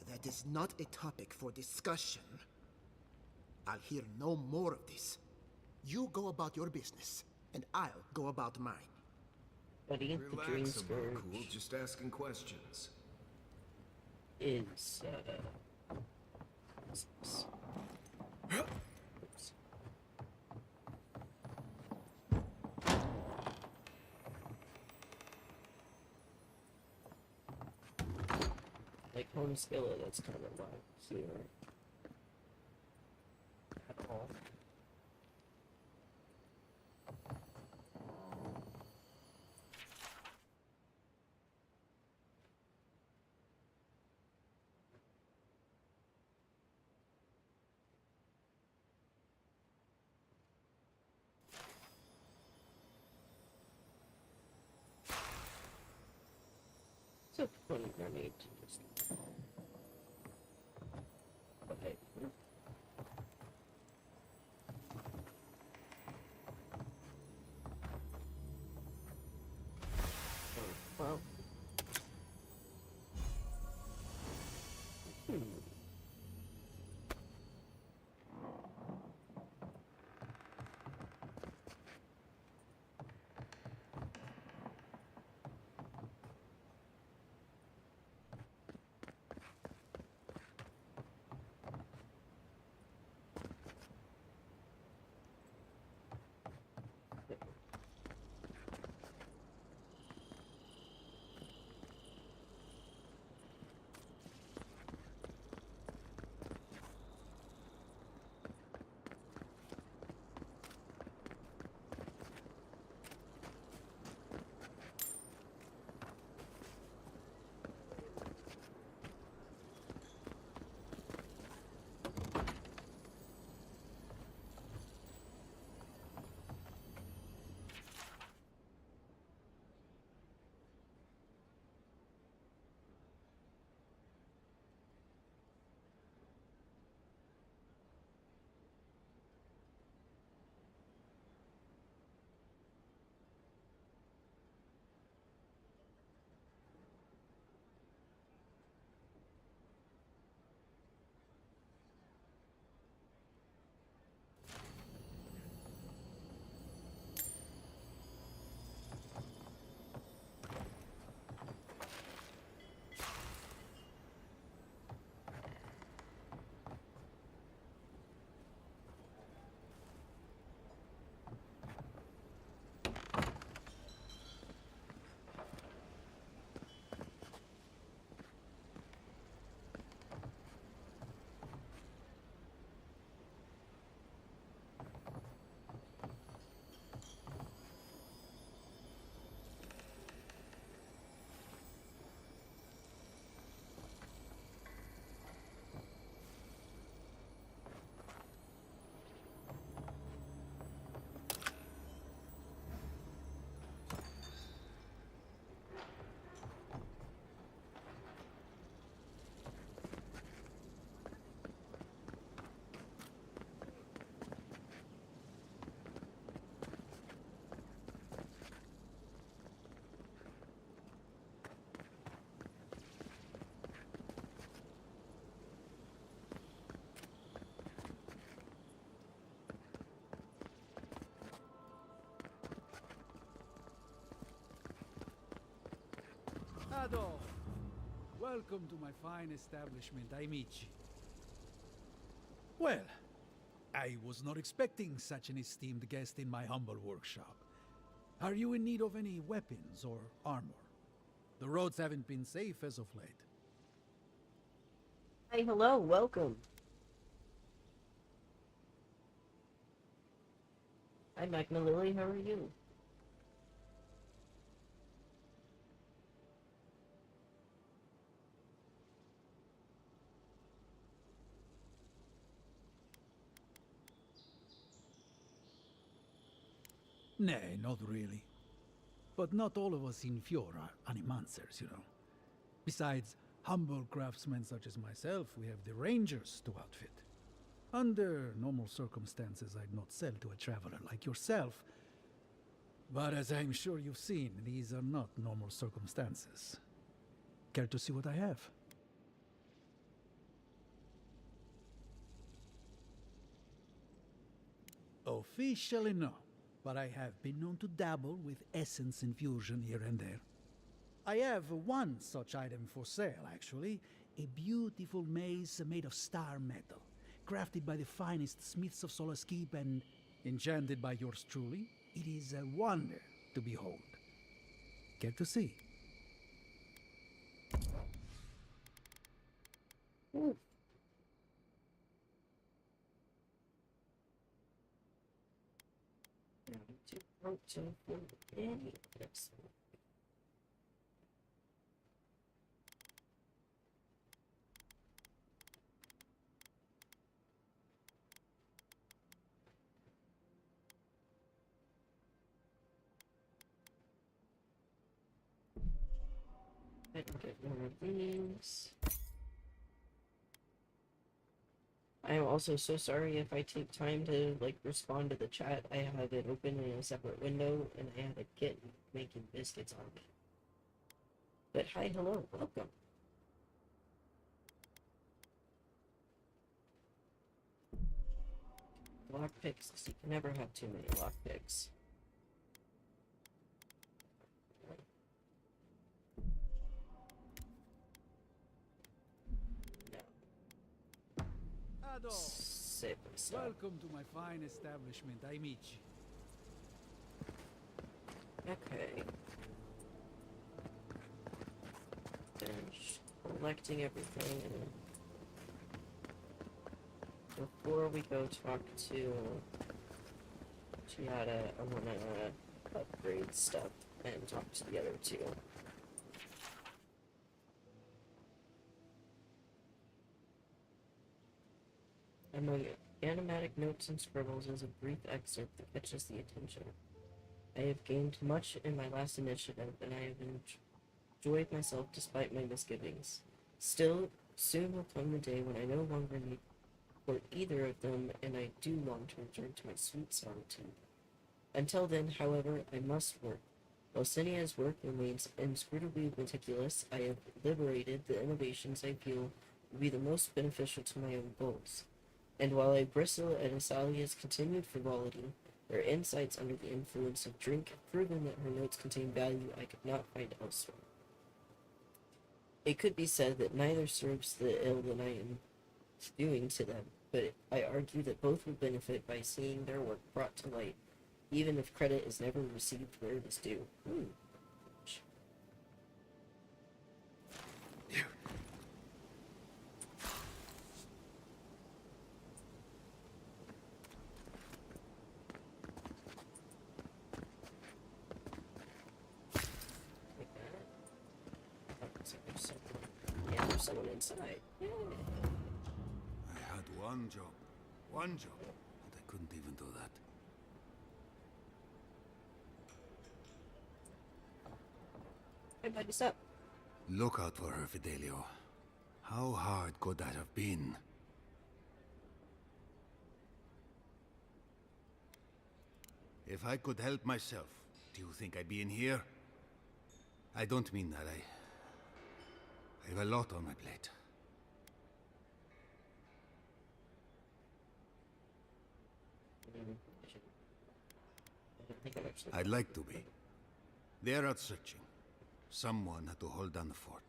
That is not a topic for discussion. I'll hear no more of this. You go about your business, and I'll go about mine. But ain't the Dream Relax, Scourge cool. Just asking questions. is, Oops. Like home skillet, that's kind of like here at all. So funny grenade to just okay. Well. Ado! Welcome to my fine establishment, Amici. Well, I was not expecting such an esteemed guest in my humble workshop. Are you in need of any weapons or armor? The roads haven't been safe as of late. Hi, hello, welcome. Hi, Magna Lily, how are you? Nay, not really. But not all of us in Fjord are animancers, you know. Besides humble craftsmen such as myself, we have the rangers to outfit. Under normal circumstances, I'd not sell to a traveler like yourself. But as I'm sure you've seen, these are not normal circumstances. Care to see what I have? Officially no, but I have been known to dabble with essence infusion here and there. I have one such item for sale, actually. A beautiful maze made of star metal, crafted by the finest smiths of Solace Keep and enchanted by yours truly. It is a wonder to behold. Care to see? Ooh. Any of this. I can get one of these. I am also so sorry if I take time to respond to the chat. I have it open in a separate window and I have a kitten making biscuits on me. But hi, hello, welcome. Lockpicks, you can never have too many lockpicks. Save myself. Welcome to my fine establishment, Amici. Okay. Finish collecting everything. Before we go talk to Giada, I wanna upgrade stuff and talk to the other two. Among animatic notes and scribbles is a brief excerpt that catches the attention. I have gained much in my last initiative, and I have enjoyed myself despite my misgivings. Still, soon will come the day when I no longer need for either of them, and I do long to return to my sweet solitude. Until then, however, I must work. While Sinia's work remains inscrutably meticulous, I have liberated the innovations I feel will be the most beneficial to my own goals. And while I bristle at Asalia's continued frivolity, her insights under the influence of drink have proven that her notes contain value I could not find elsewhere. It could be said that neither serves the ill that I am doing to them, but I argue that both will benefit by seeing their work brought to light, even if credit is never received where it is due. Someone inside. Yay. I had one job, and I couldn't even do that. Hey, bud, what's up? Look out for her, Fidelio. How hard could that have been? If I could help myself, do you think I'd be in here? I don't mean that. I have a lot on my plate. I'd like to be. They're out searching. Someone had to hold down the fort.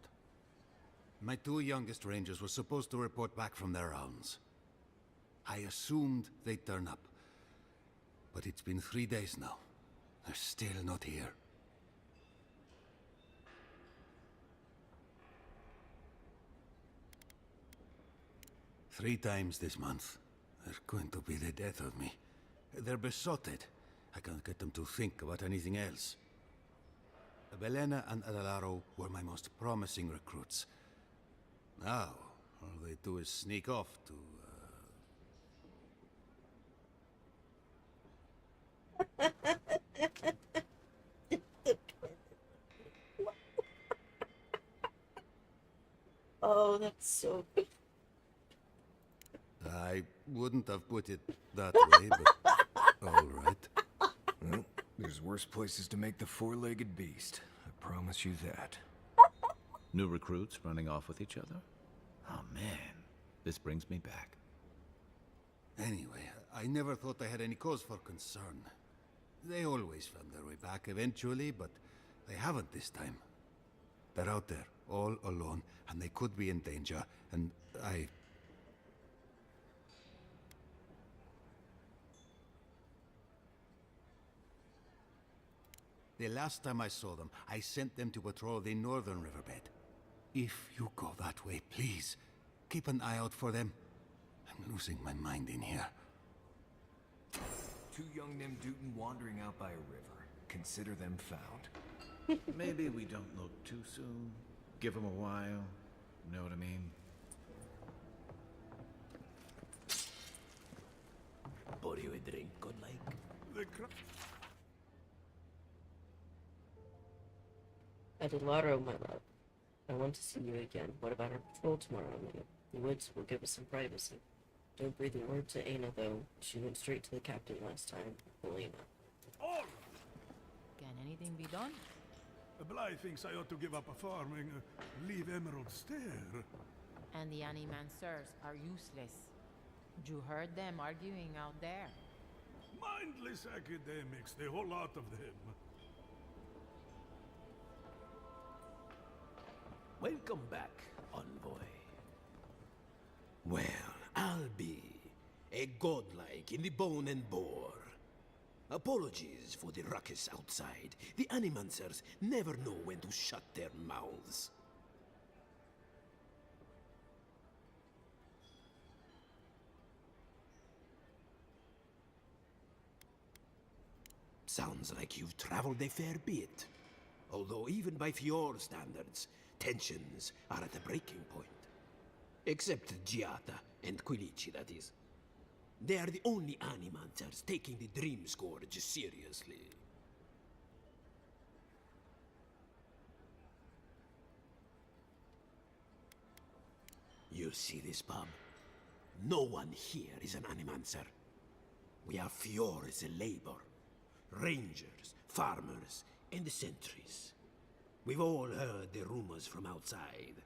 My two youngest rangers were supposed to report back from their rounds. I assumed they'd turn up. But it's been 3 days now. They're still not here. Three times this month. They're going to be the death of me. They're besotted. I can't get them to think about anything else. Belena and Adelaro were my most promising recruits. Now, all they do is sneak off to, Oh, that's so good. I wouldn't have put it that way, but all right. Well, there's worse places to make the four-legged beast. I promise you that. New recruits running off with each other? Oh man, this brings me back. Anyway, I never thought I had any cause for concern. They always found their way back eventually, but they haven't this time. They're out there, all alone, and they could be in danger, and I... The last time I saw them, I sent them to patrol the northern riverbed. If you go that way, please, keep an eye out for them. I'm losing my mind in here. Two young Nemdutin wandering out by a river. Consider them found. Maybe we don't look too soon. Give them a while. Know what I mean? Pour you a drink, good like? Adelaro, my love. I want to see you again. What about our patrol tomorrow night? The woods will give us some privacy. Don't breathe a word to Aina, though. She went straight to the captain last time. Helena. Can anything be done? Bly thinks I ought to give up farming, leave Emerald Stair. And the animancers are useless. You heard them arguing out there. Mindless academics, the whole lot of them. Welcome back, envoy. Well, I'll be a godlike in the bone and bore. Apologies for the ruckus outside. The animancers never know when to shut their mouths. Sounds like you've traveled a fair bit. Although even by Fior standards, tensions are at a breaking point. Except Giata and Quilici, that is. They are the only animancers taking the Dream Scourge seriously. You see this pub? No one here is an animancer. We are Fior's labor. Rangers, farmers, and the sentries. We've all heard the rumors from outside.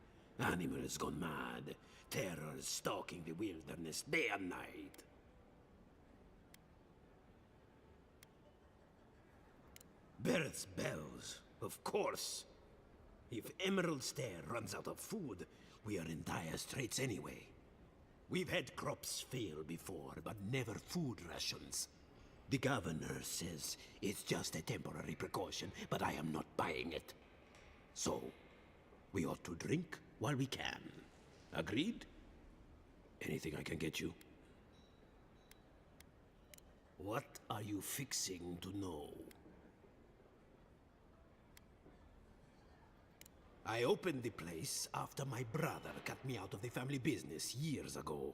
Animals gone mad. Terror stalking the wilderness day and night. Birds' bells, of course. If Emerald Stair runs out of food, we are in dire straits anyway. We've had crops fail before, but never food rations. The governor says it's just a temporary precaution, but I am not buying it. So, we ought to drink while we can. Agreed? Anything I can get you? What are you fixing to know? I opened the place after my brother cut me out of the family business years ago.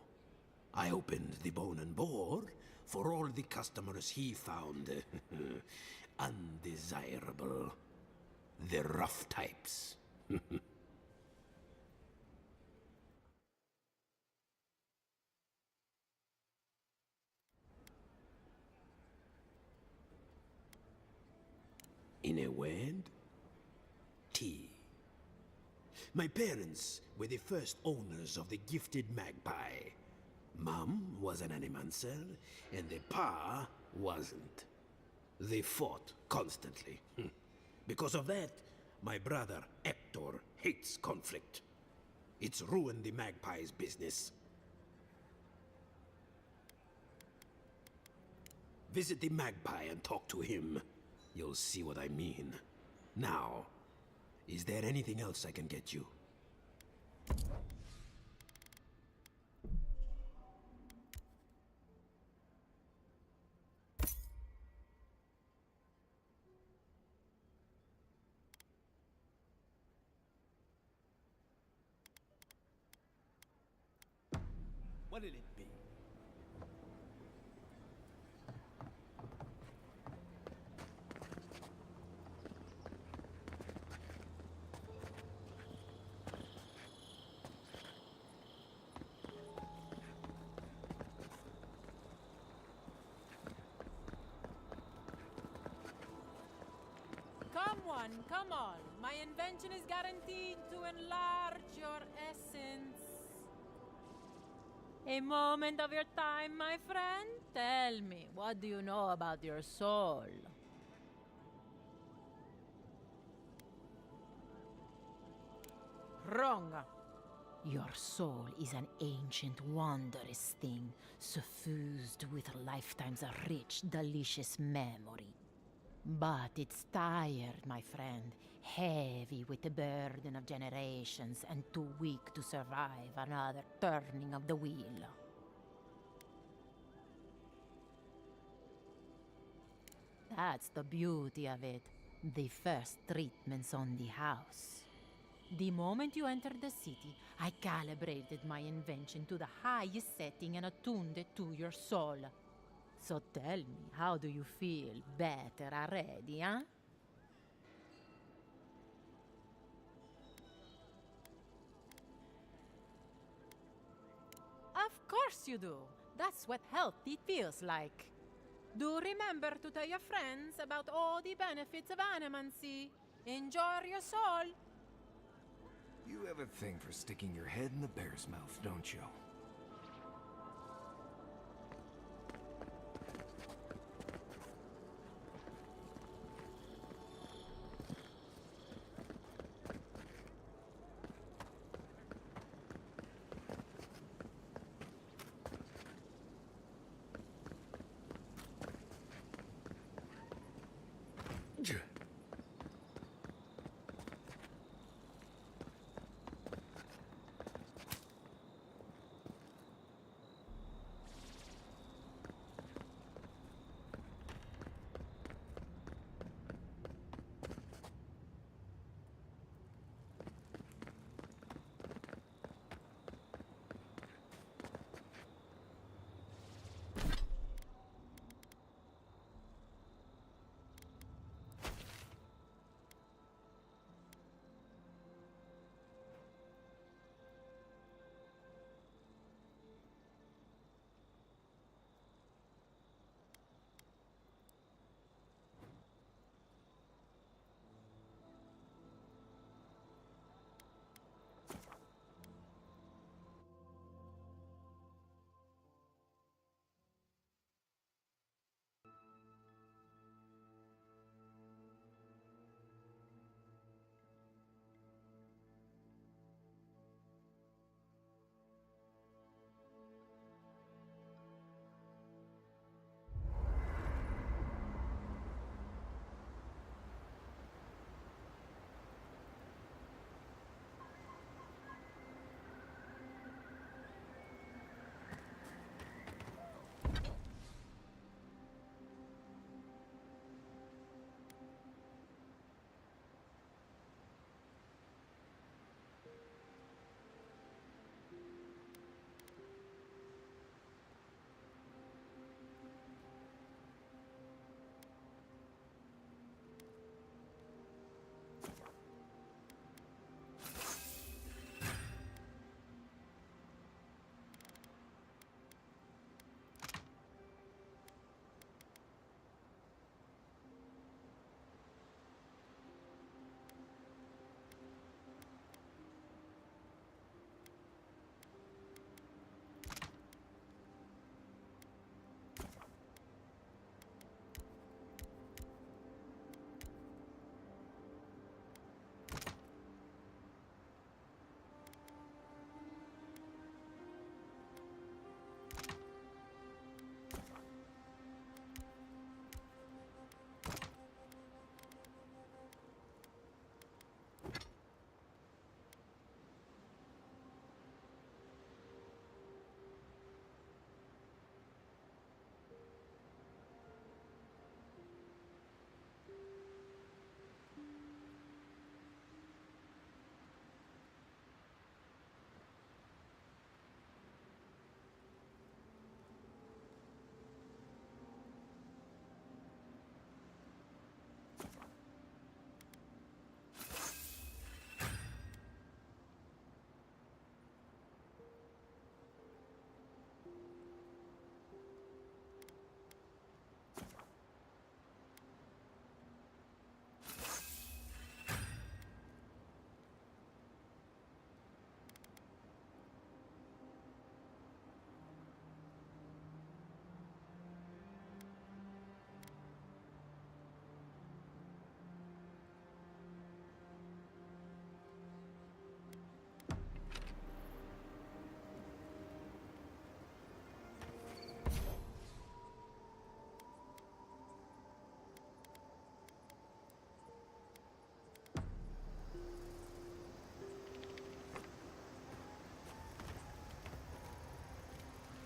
I opened the Bone and Boar for all the customers he found undesirable. The rough types. In a word, tea. My parents were the first owners of the gifted magpie. Mom was an animancer, and the pa wasn't. They fought constantly. Because of that, My brother, Hector, hates conflict. It's ruined the Magpie's business. Visit the Magpie and talk to him. You'll see what I mean. Now, is there anything else I can get you? What'll it be? Come on. My invention is guaranteed to enlarge your essence. A moment of your time, my friend? Tell me, what do you know about your soul? Wrong. Your soul is an ancient, wondrous thing, suffused with lifetimes of rich, delicious memory. But it's tired, my friend, heavy with the burden of generations and too weak to survive another turning of the wheel. That's the beauty of it. The first treatment's on the house. The moment you entered the city, I calibrated my invention to the highest setting and attuned it to your soul. So tell me, how do you feel? Better already, huh? Of course you do. That's what healthy feels like. Do remember to tell your friends about all the benefits of animancy. Enjoy your soul. You have a thing for sticking your head in the bear's mouth, don't you?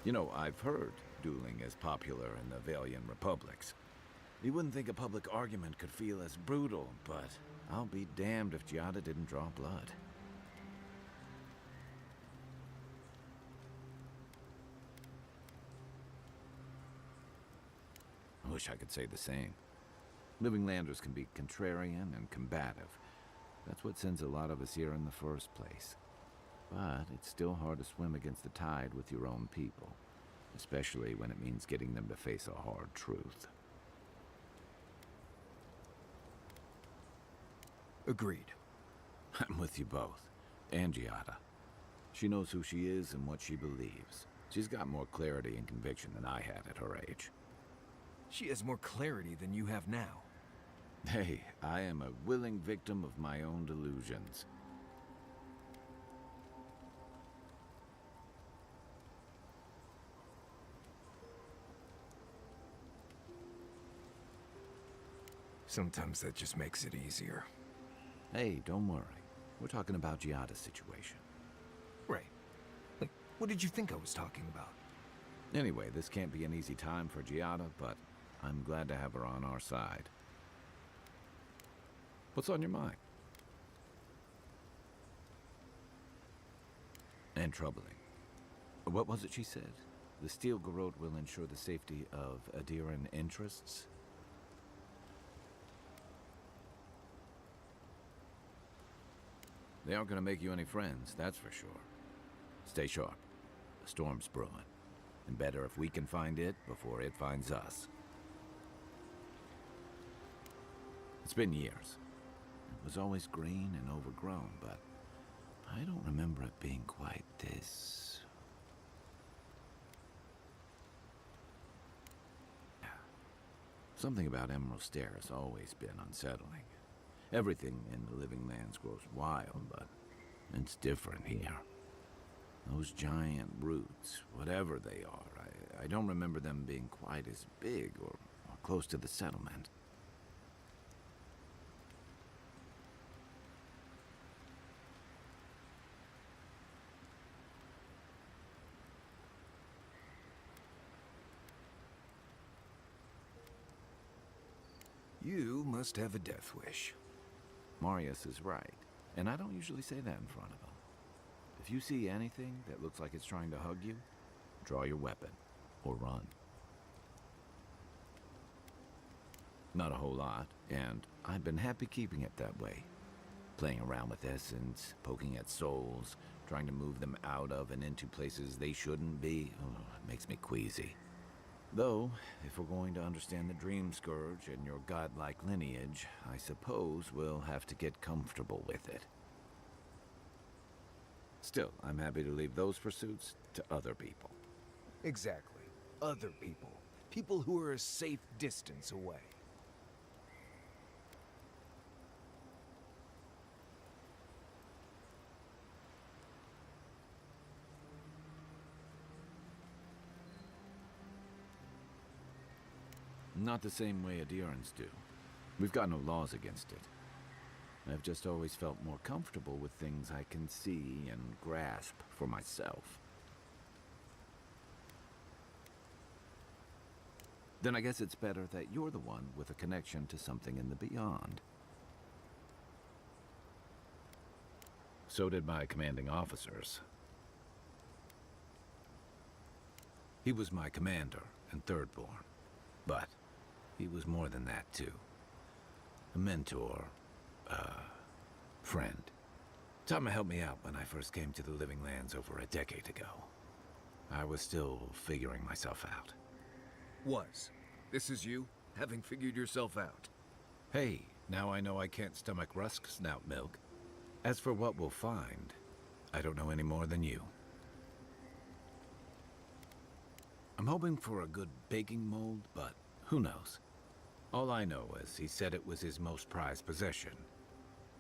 You know, I've heard dueling is popular in the Valian republics. You wouldn't think a public argument could feel as brutal, but I'll be damned if Giada didn't draw blood. I wish I could say the same. Living Landers can be contrarian and combative. That's what sends a lot of us here in the first place. But it's still hard to swim against the tide with your own people, especially when it means getting them to face a hard truth. Agreed. I'm with you both. And Giada. She knows who she is and what she believes. She's got more clarity and conviction than I had at her age. She has more clarity than you have now. Hey, I am a willing victim of my own delusions. Sometimes that just makes it easier. Hey, don't worry. We're talking about Giada's situation. Right. Like, what did you think I was talking about? Anyway, this can't be an easy time for Giada, but I'm glad to have her on our side. What's on your mind? And troubling. What was it she said? The Steel Garrote will ensure the safety of Adiran interests? They aren't going to make you any friends, that's for sure. Stay sharp. A storm's brewing. And better if we can find it before it finds us. It's been years. It was always green and overgrown, but I don't remember it being quite this... Something about Emerald Stair has always been unsettling. Everything in the Living Lands grows wild, but it's different here. Those giant roots, whatever they are, I don't remember them being quite as big or close to the settlement. You must have a death wish. Marius is right, and I don't usually say that in front of him. If you see anything that looks like it's trying to hug you, draw your weapon, or run. Not a whole lot, and I've been happy keeping it that way. Playing around with essence, poking at souls, trying to move them out of and into places they shouldn't be, it makes me queasy. Though, if we're going to understand the Dream Scourge and your godlike lineage, I suppose we'll have to get comfortable with it. Still, I'm happy to leave those pursuits to other people. Exactly. Other people. People who are a safe distance away. Not the same way Adirans do. We've got no laws against it. I've just always felt more comfortable with things I can see and grasp for myself. Then I guess it's better that you're the one with a connection to something in the beyond. So did my commanding officers. He was my commander and thirdborn, but he was more than that too. A mentor, friend. Tama helped me out when I first came to the Living Lands over a decade ago. I was still figuring myself out. Was. This is you, having figured yourself out. Hey, now I know I can't stomach rusk snout milk. As for what we'll find, I don't know any more than you. I'm hoping for a good baking mold, but who knows? All I know is he said it was his most prized possession.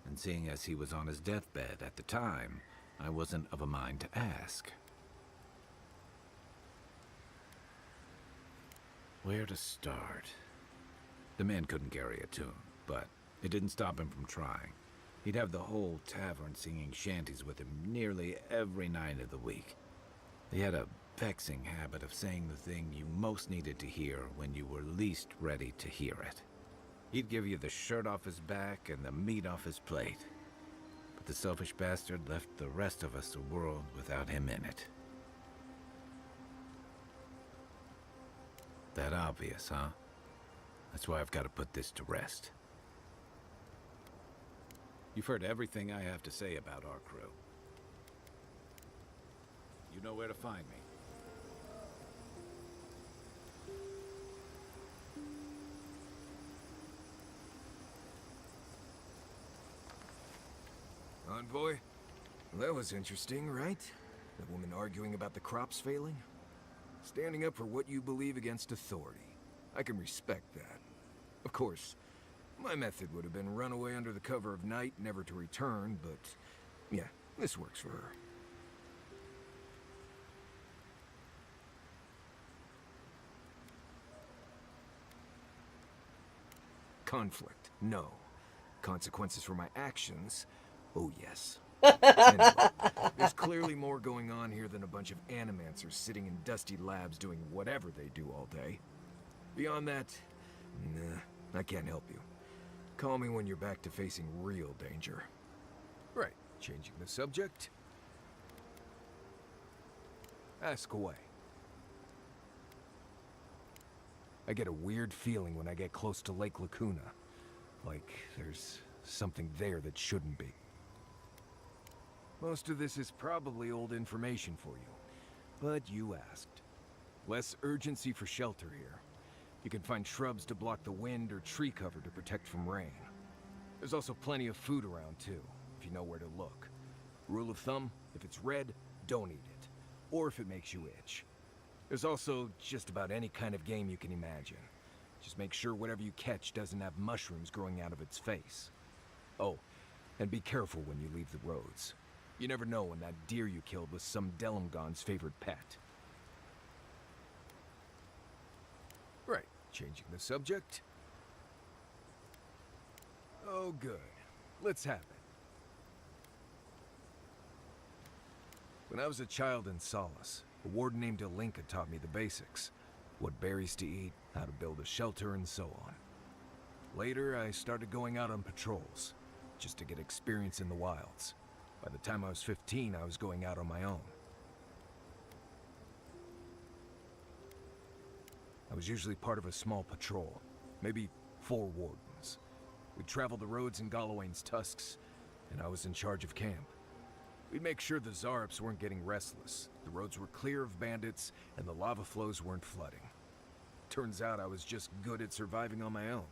And seeing as he was on his deathbed at the time, I wasn't of a mind to ask. Where to start? The man couldn't carry a tune, but it didn't stop him from trying. He'd have the whole tavern singing shanties with him nearly every night of the week. He had a vexing habit of saying the thing you most needed to hear when you were least ready to hear it. He'd give you the shirt off his back and the meat off his plate. But the selfish bastard left the rest of us a world without him in it. That obvious, huh? That's why I've got to put this to rest. You've heard everything I have to say about our crew. You know where to find me. Envoy? That was interesting, right? The woman arguing about the crops failing? Standing up for what you believe against authority. I can respect that. Of course, my method would have been run away under the cover of night, never to return, but yeah, this works for her. Conflict, no. Consequences for my actions, oh yes. Anyway, there's clearly more going on here than a bunch of animancers sitting in dusty labs doing whatever they do all day. Beyond that, nah, I can't help you. Call me when you're back to facing real danger. Right, changing the subject. Ask away. I get a weird feeling when I get close to Lake Lacuna. Like there's something there that shouldn't be. Most of this is probably old information for you, but you asked. Less urgency for shelter here. You can find shrubs to block the wind or tree cover to protect from rain. There's also plenty of food around too, if you know where to look. Rule of thumb, if it's red, don't eat it. Or if it makes you itch. There's also just about any kind of game you can imagine. Just make sure whatever you catch doesn't have mushrooms growing out of its face. Oh, and be careful when you leave the roads. You never know when that deer you killed was some Delumgon's favorite pet. Right, changing the subject. Oh, good. Let's have it. When I was a child in Solace, a warden named Alinka taught me the basics. What berries to eat, how to build a shelter, and so on. Later, I started going out on patrols, just to get experience in the wilds. By the time I was 15, I was going out on my own. I was usually part of a small patrol, maybe 4 wardens. We'd travel the roads in Galawain's tusks, and I was in charge of camp. We'd make sure the Zarops weren't getting restless, the roads were clear of bandits, and the lava flows weren't flooding. Turns out I was just good at surviving on my own,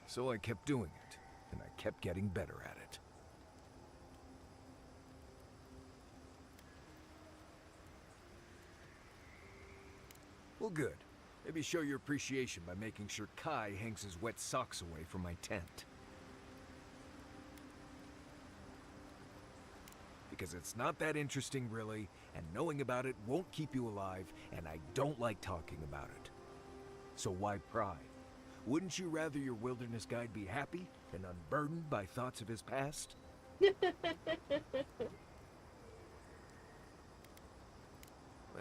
so I kept doing it, and I kept getting better at it. Well, good. Maybe show your appreciation by making sure Kai hangs his wet socks away from my tent. Because it's not that interesting, really, and knowing about it won't keep you alive, and I don't like talking about it. So why pry? Wouldn't you rather your wilderness guide be happy and unburdened by thoughts of his past?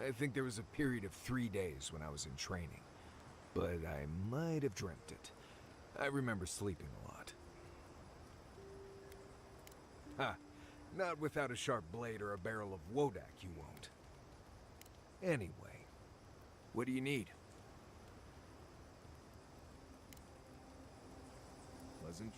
I think there was a period of 3 days when I was in training, but I might have dreamt it. I remember sleeping a lot. Ha! Not without a sharp blade or a barrel of Wodak, you won't. Anyway, what do you need? Pleasant.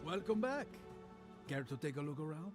Welcome back. Care to take a look around?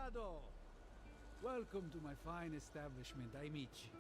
Ado, welcome to my fine establishment, amici.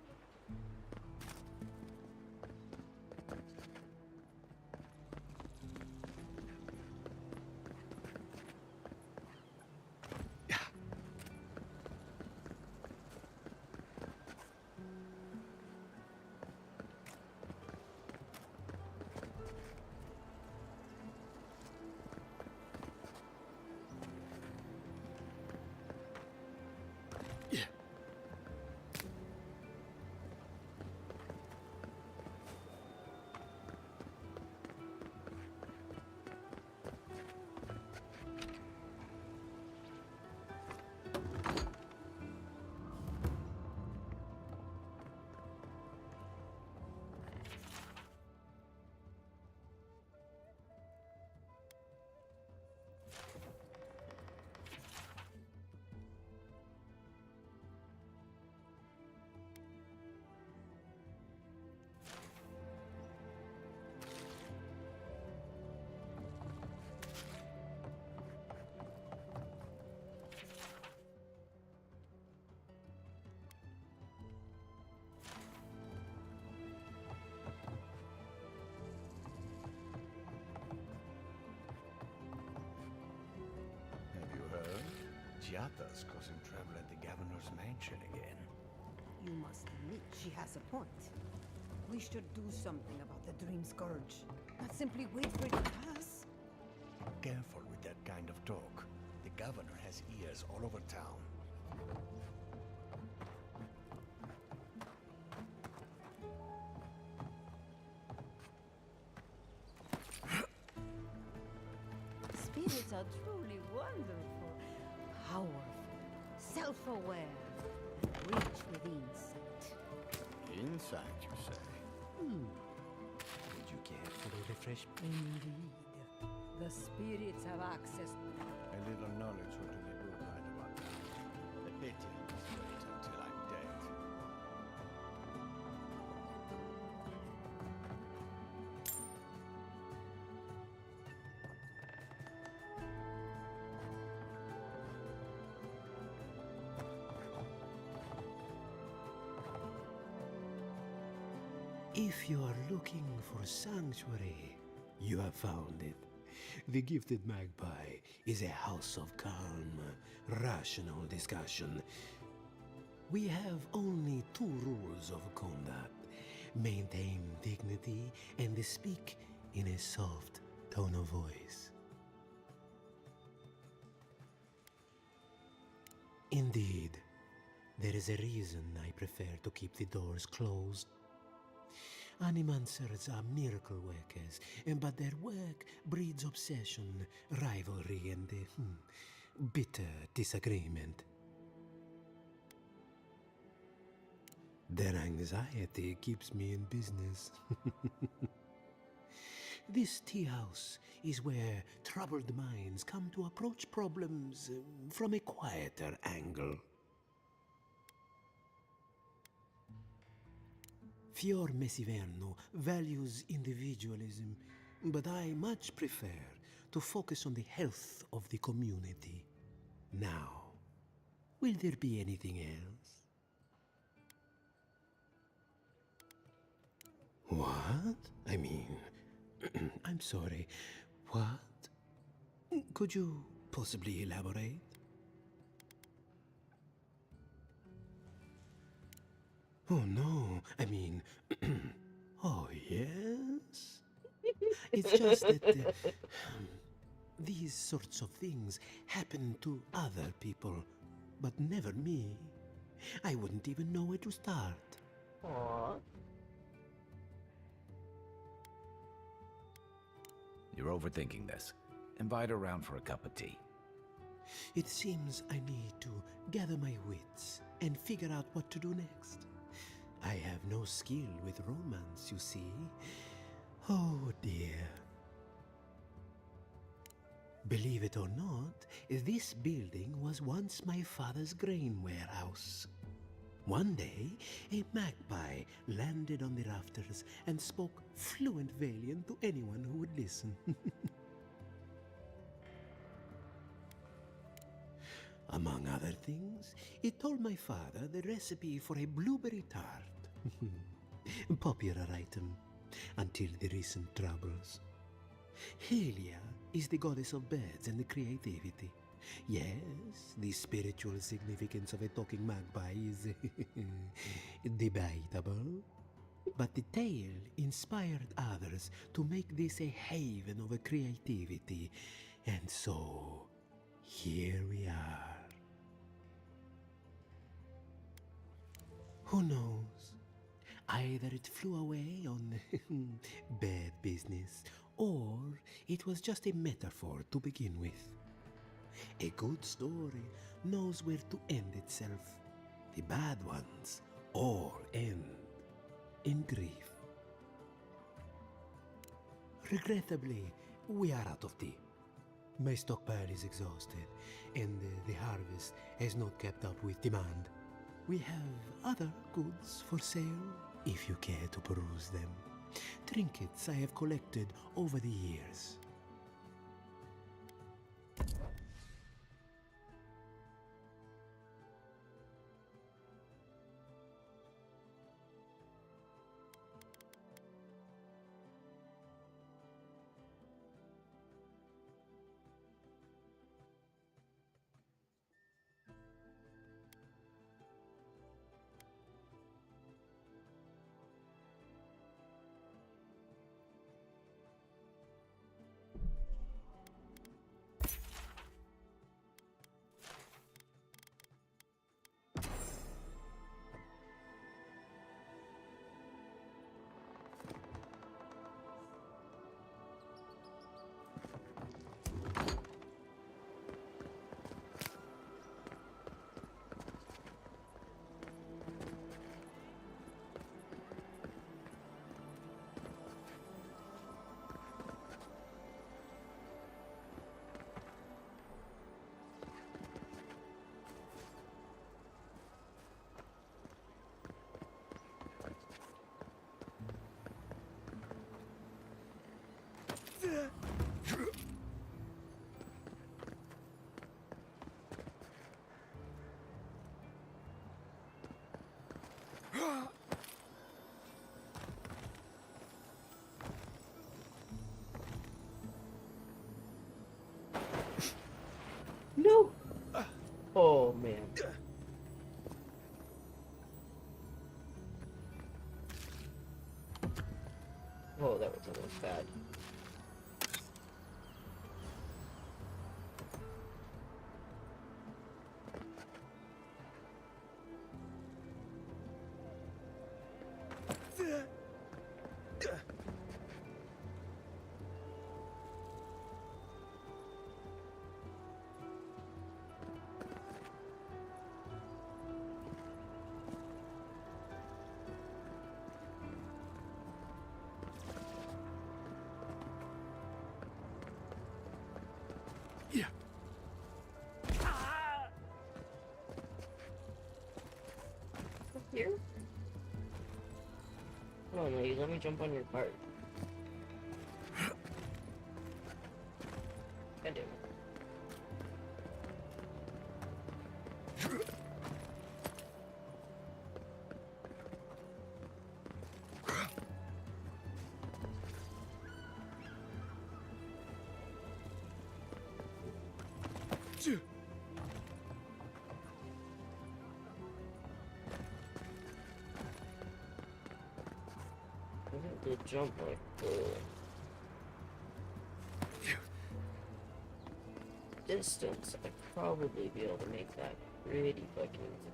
Have you heard? Giata's causing trouble at the governor's mansion again. You must admit she has a point. We should do something about the Dream Scourge. Not simply wait for it to pass. Careful with that kind of talk. The governor has ears all over town. Spirits are truly wonderful, powerful, self-aware, and rich with insight. Insight, you say? Would you care for a refreshment? Indeed. The spirits have access. A little knowledge will do me good right about now. A pity I must wait until I'm dead. If you are looking for sanctuary, you have found it. The Gifted Magpie is a house of calm, rational discussion. We have only two rules of conduct. Maintain dignity and speak in a soft tone of voice. Indeed, there is a reason I prefer to keep the doors closed. Animancers are miracle workers, but their work breeds obsession, rivalry, and bitter disagreement. Their anxiety keeps me in business. This tea house is where troubled minds come to approach problems from a quieter angle. Fior Mesiverno values individualism, but I much prefer to focus on the health of the community. Now, will there be anything else? What? I mean, I'm sorry. What? Could you possibly elaborate? Oh no, I mean, oh yes? It's just that these sorts of things happen to other people, but never me. I wouldn't even know where to start. Aww. You're overthinking this. Invite her around for a cup of tea. It seems I need to gather my wits and figure out what to do next. I have no skill with romance, you see. Oh dear. Believe it or not, this building was once my father's grain warehouse. One day, a magpie landed on the rafters and spoke fluent Valian to anyone who would listen. Among other things, it told my father the recipe for a blueberry tart. Popular item until the recent troubles. Helia is the goddess of birds and creativity. Yes, the spiritual significance of a talking magpie is debatable. But the tale inspired others to make this a haven of creativity. And so, here we are. Who knows? Either it flew away on bad business, or it was just a metaphor to begin with. A good story knows where to end itself. The bad ones all end in grief. Regrettably, we are out of tea. My stockpile is exhausted, and the harvest has not kept up with demand. We have other goods for sale, if you care to peruse them. Trinkets I have collected over the years. No! Oh, man. Oh, that was almost bad. Here? Come on, lady, let me jump on your cart. God damn it. I have to jump like, distance, I'd probably be able to make that pretty fucking easy.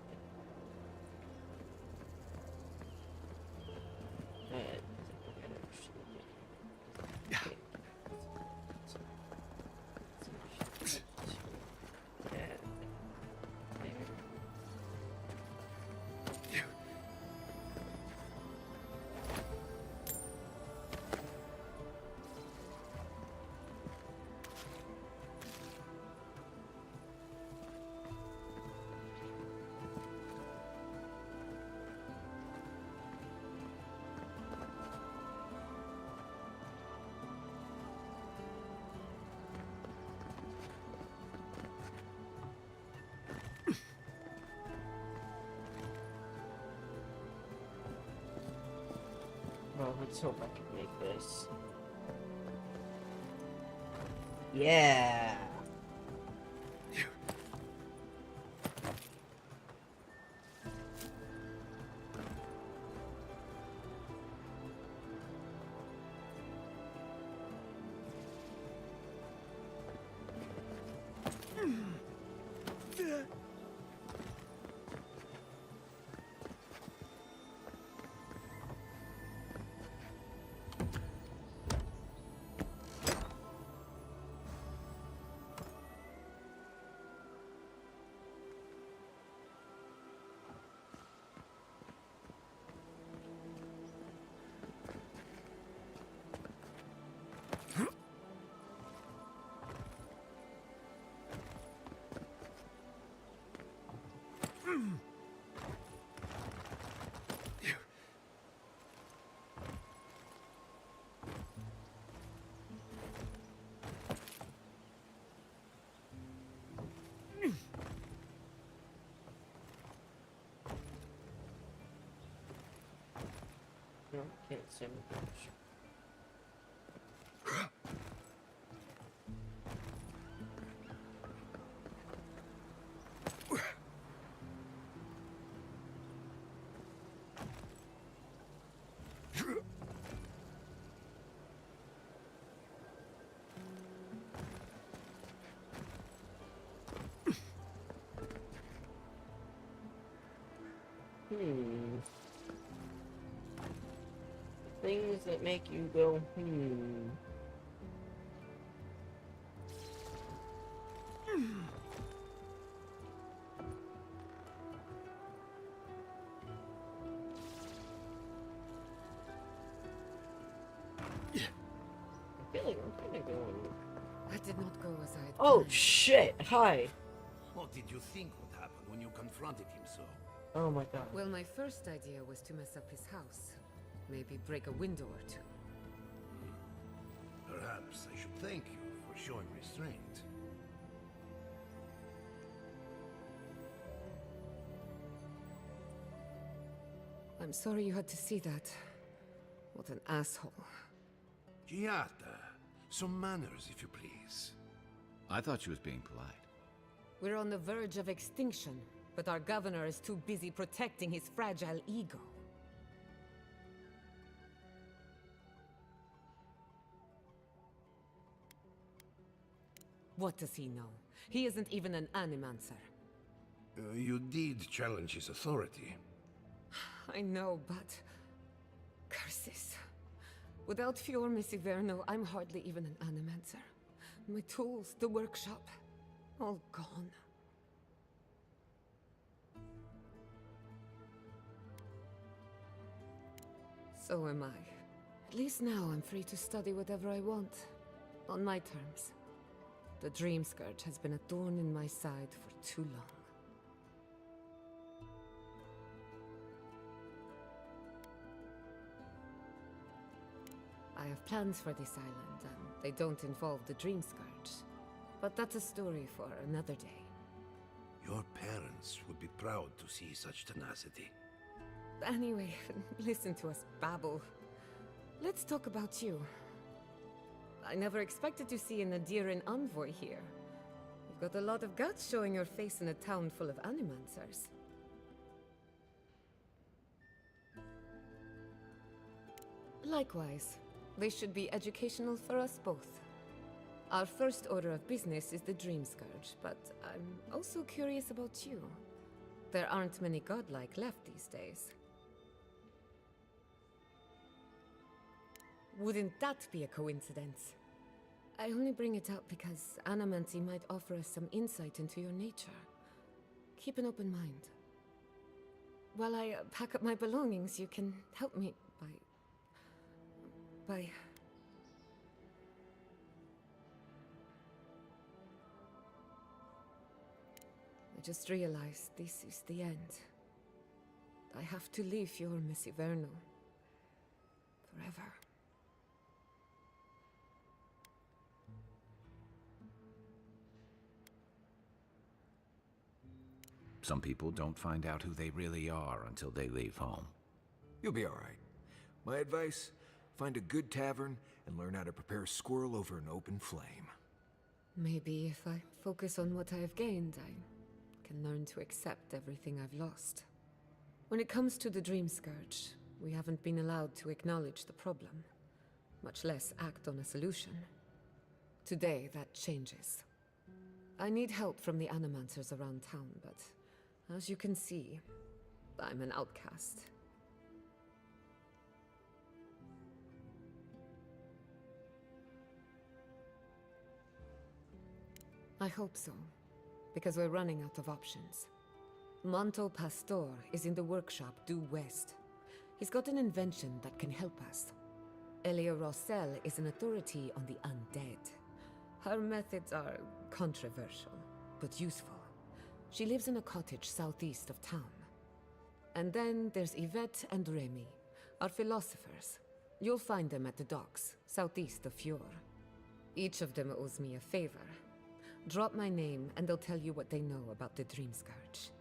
But well, let's hope I can make this. Yeah. No, can't stand the bush. Things that make you go, I feel like I'm kind of going. That did not go as I had Oh planned. shit! Hi. What did you think would happen when you confronted him so? Oh my god. Well, my first idea was to mess up his house. Maybe break a window or two. Perhaps I should thank you for showing restraint. I'm sorry you had to see that. What an asshole. Giata, some manners, if you please. I thought she was being polite. We're on the verge of extinction, but our governor is too busy protecting his fragile ego. What does he know? He isn't even an animancer. You did challenge his authority. I know, but... curses. Without Fior Messiverno, I'm hardly even an animancer. My tools, the workshop, all gone. So am I. At least now I'm free to study whatever I want. On my terms. The Dream Scourge has been a thorn in my side for too long. I have plans for this island, and they don't involve the Dream Scourge. But that's a story for another day. Your parents would be proud to see such tenacity. Anyway, listen to us babble. Let's talk about you. I never expected to see an Adiran envoy here. You've got a lot of guts showing your face in a town full of animancers. Likewise. They should be educational for us both. Our first order of business is the Dream Scourge, but I'm also curious about you. There aren't many godlike left these days. Wouldn't that be a coincidence? I only bring it up because Anamancy might offer us some insight into your nature. Keep an open mind. While I pack up my belongings, you can help me by... I just realized this is the end. I have to leave your Miss Iverno. Forever. Some people don't find out who they really are until they leave home. You'll be all right. My advice, find a good tavern and learn how to prepare a squirrel over an open flame. Maybe if I focus on what I have gained, I can learn to accept everything I've lost. When it comes to the Dream Scourge, we haven't been allowed to acknowledge the problem, much less act on a solution. Today, that changes. I need help from the Animancers around town, but as you can see, I'm an outcast. I hope so, because we're running out of options. Manto Pastor is in the workshop due west. He's got an invention that can help us. Elia Rossell is an authority on the undead. Her methods are controversial, but useful. She lives in a cottage southeast of town. And then there's Yvette and Remy, our philosophers. You'll find them at the docks, southeast of Fjord. Each of them owes me a favor. Drop my name and they'll tell you what they know about the Dream Scourge.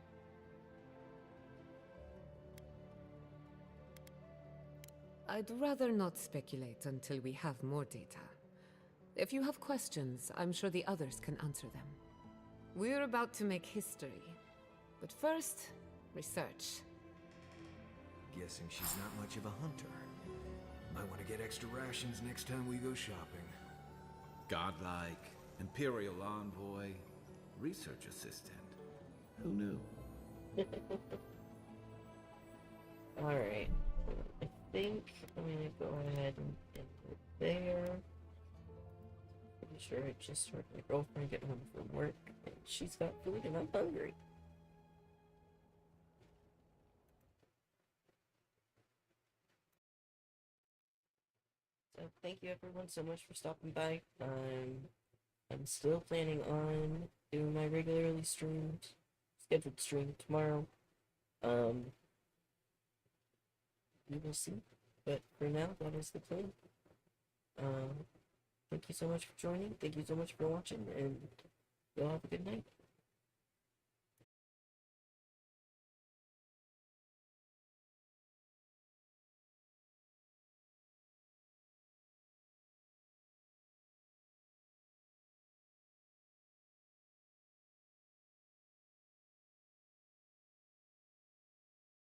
I'd rather not speculate until we have more data. If you have questions, I'm sure the others can answer them. We're about to make history. But first, research. Guessing she's not much of a hunter. Might want to get extra rations next time we go shopping. Godlike, Imperial Envoy, Research Assistant. Who knew? Alright. I think I'm gonna go ahead and end it there. Pretty sure I just heard my girlfriend get home from work and she's got food and I'm hungry. So thank you everyone so much for stopping by. I'm still planning on doing my regularly scheduled stream tomorrow. We will see. But for now, that is the plan. Thank you so much for joining. Thank you so much for watching, and y'all have a good night.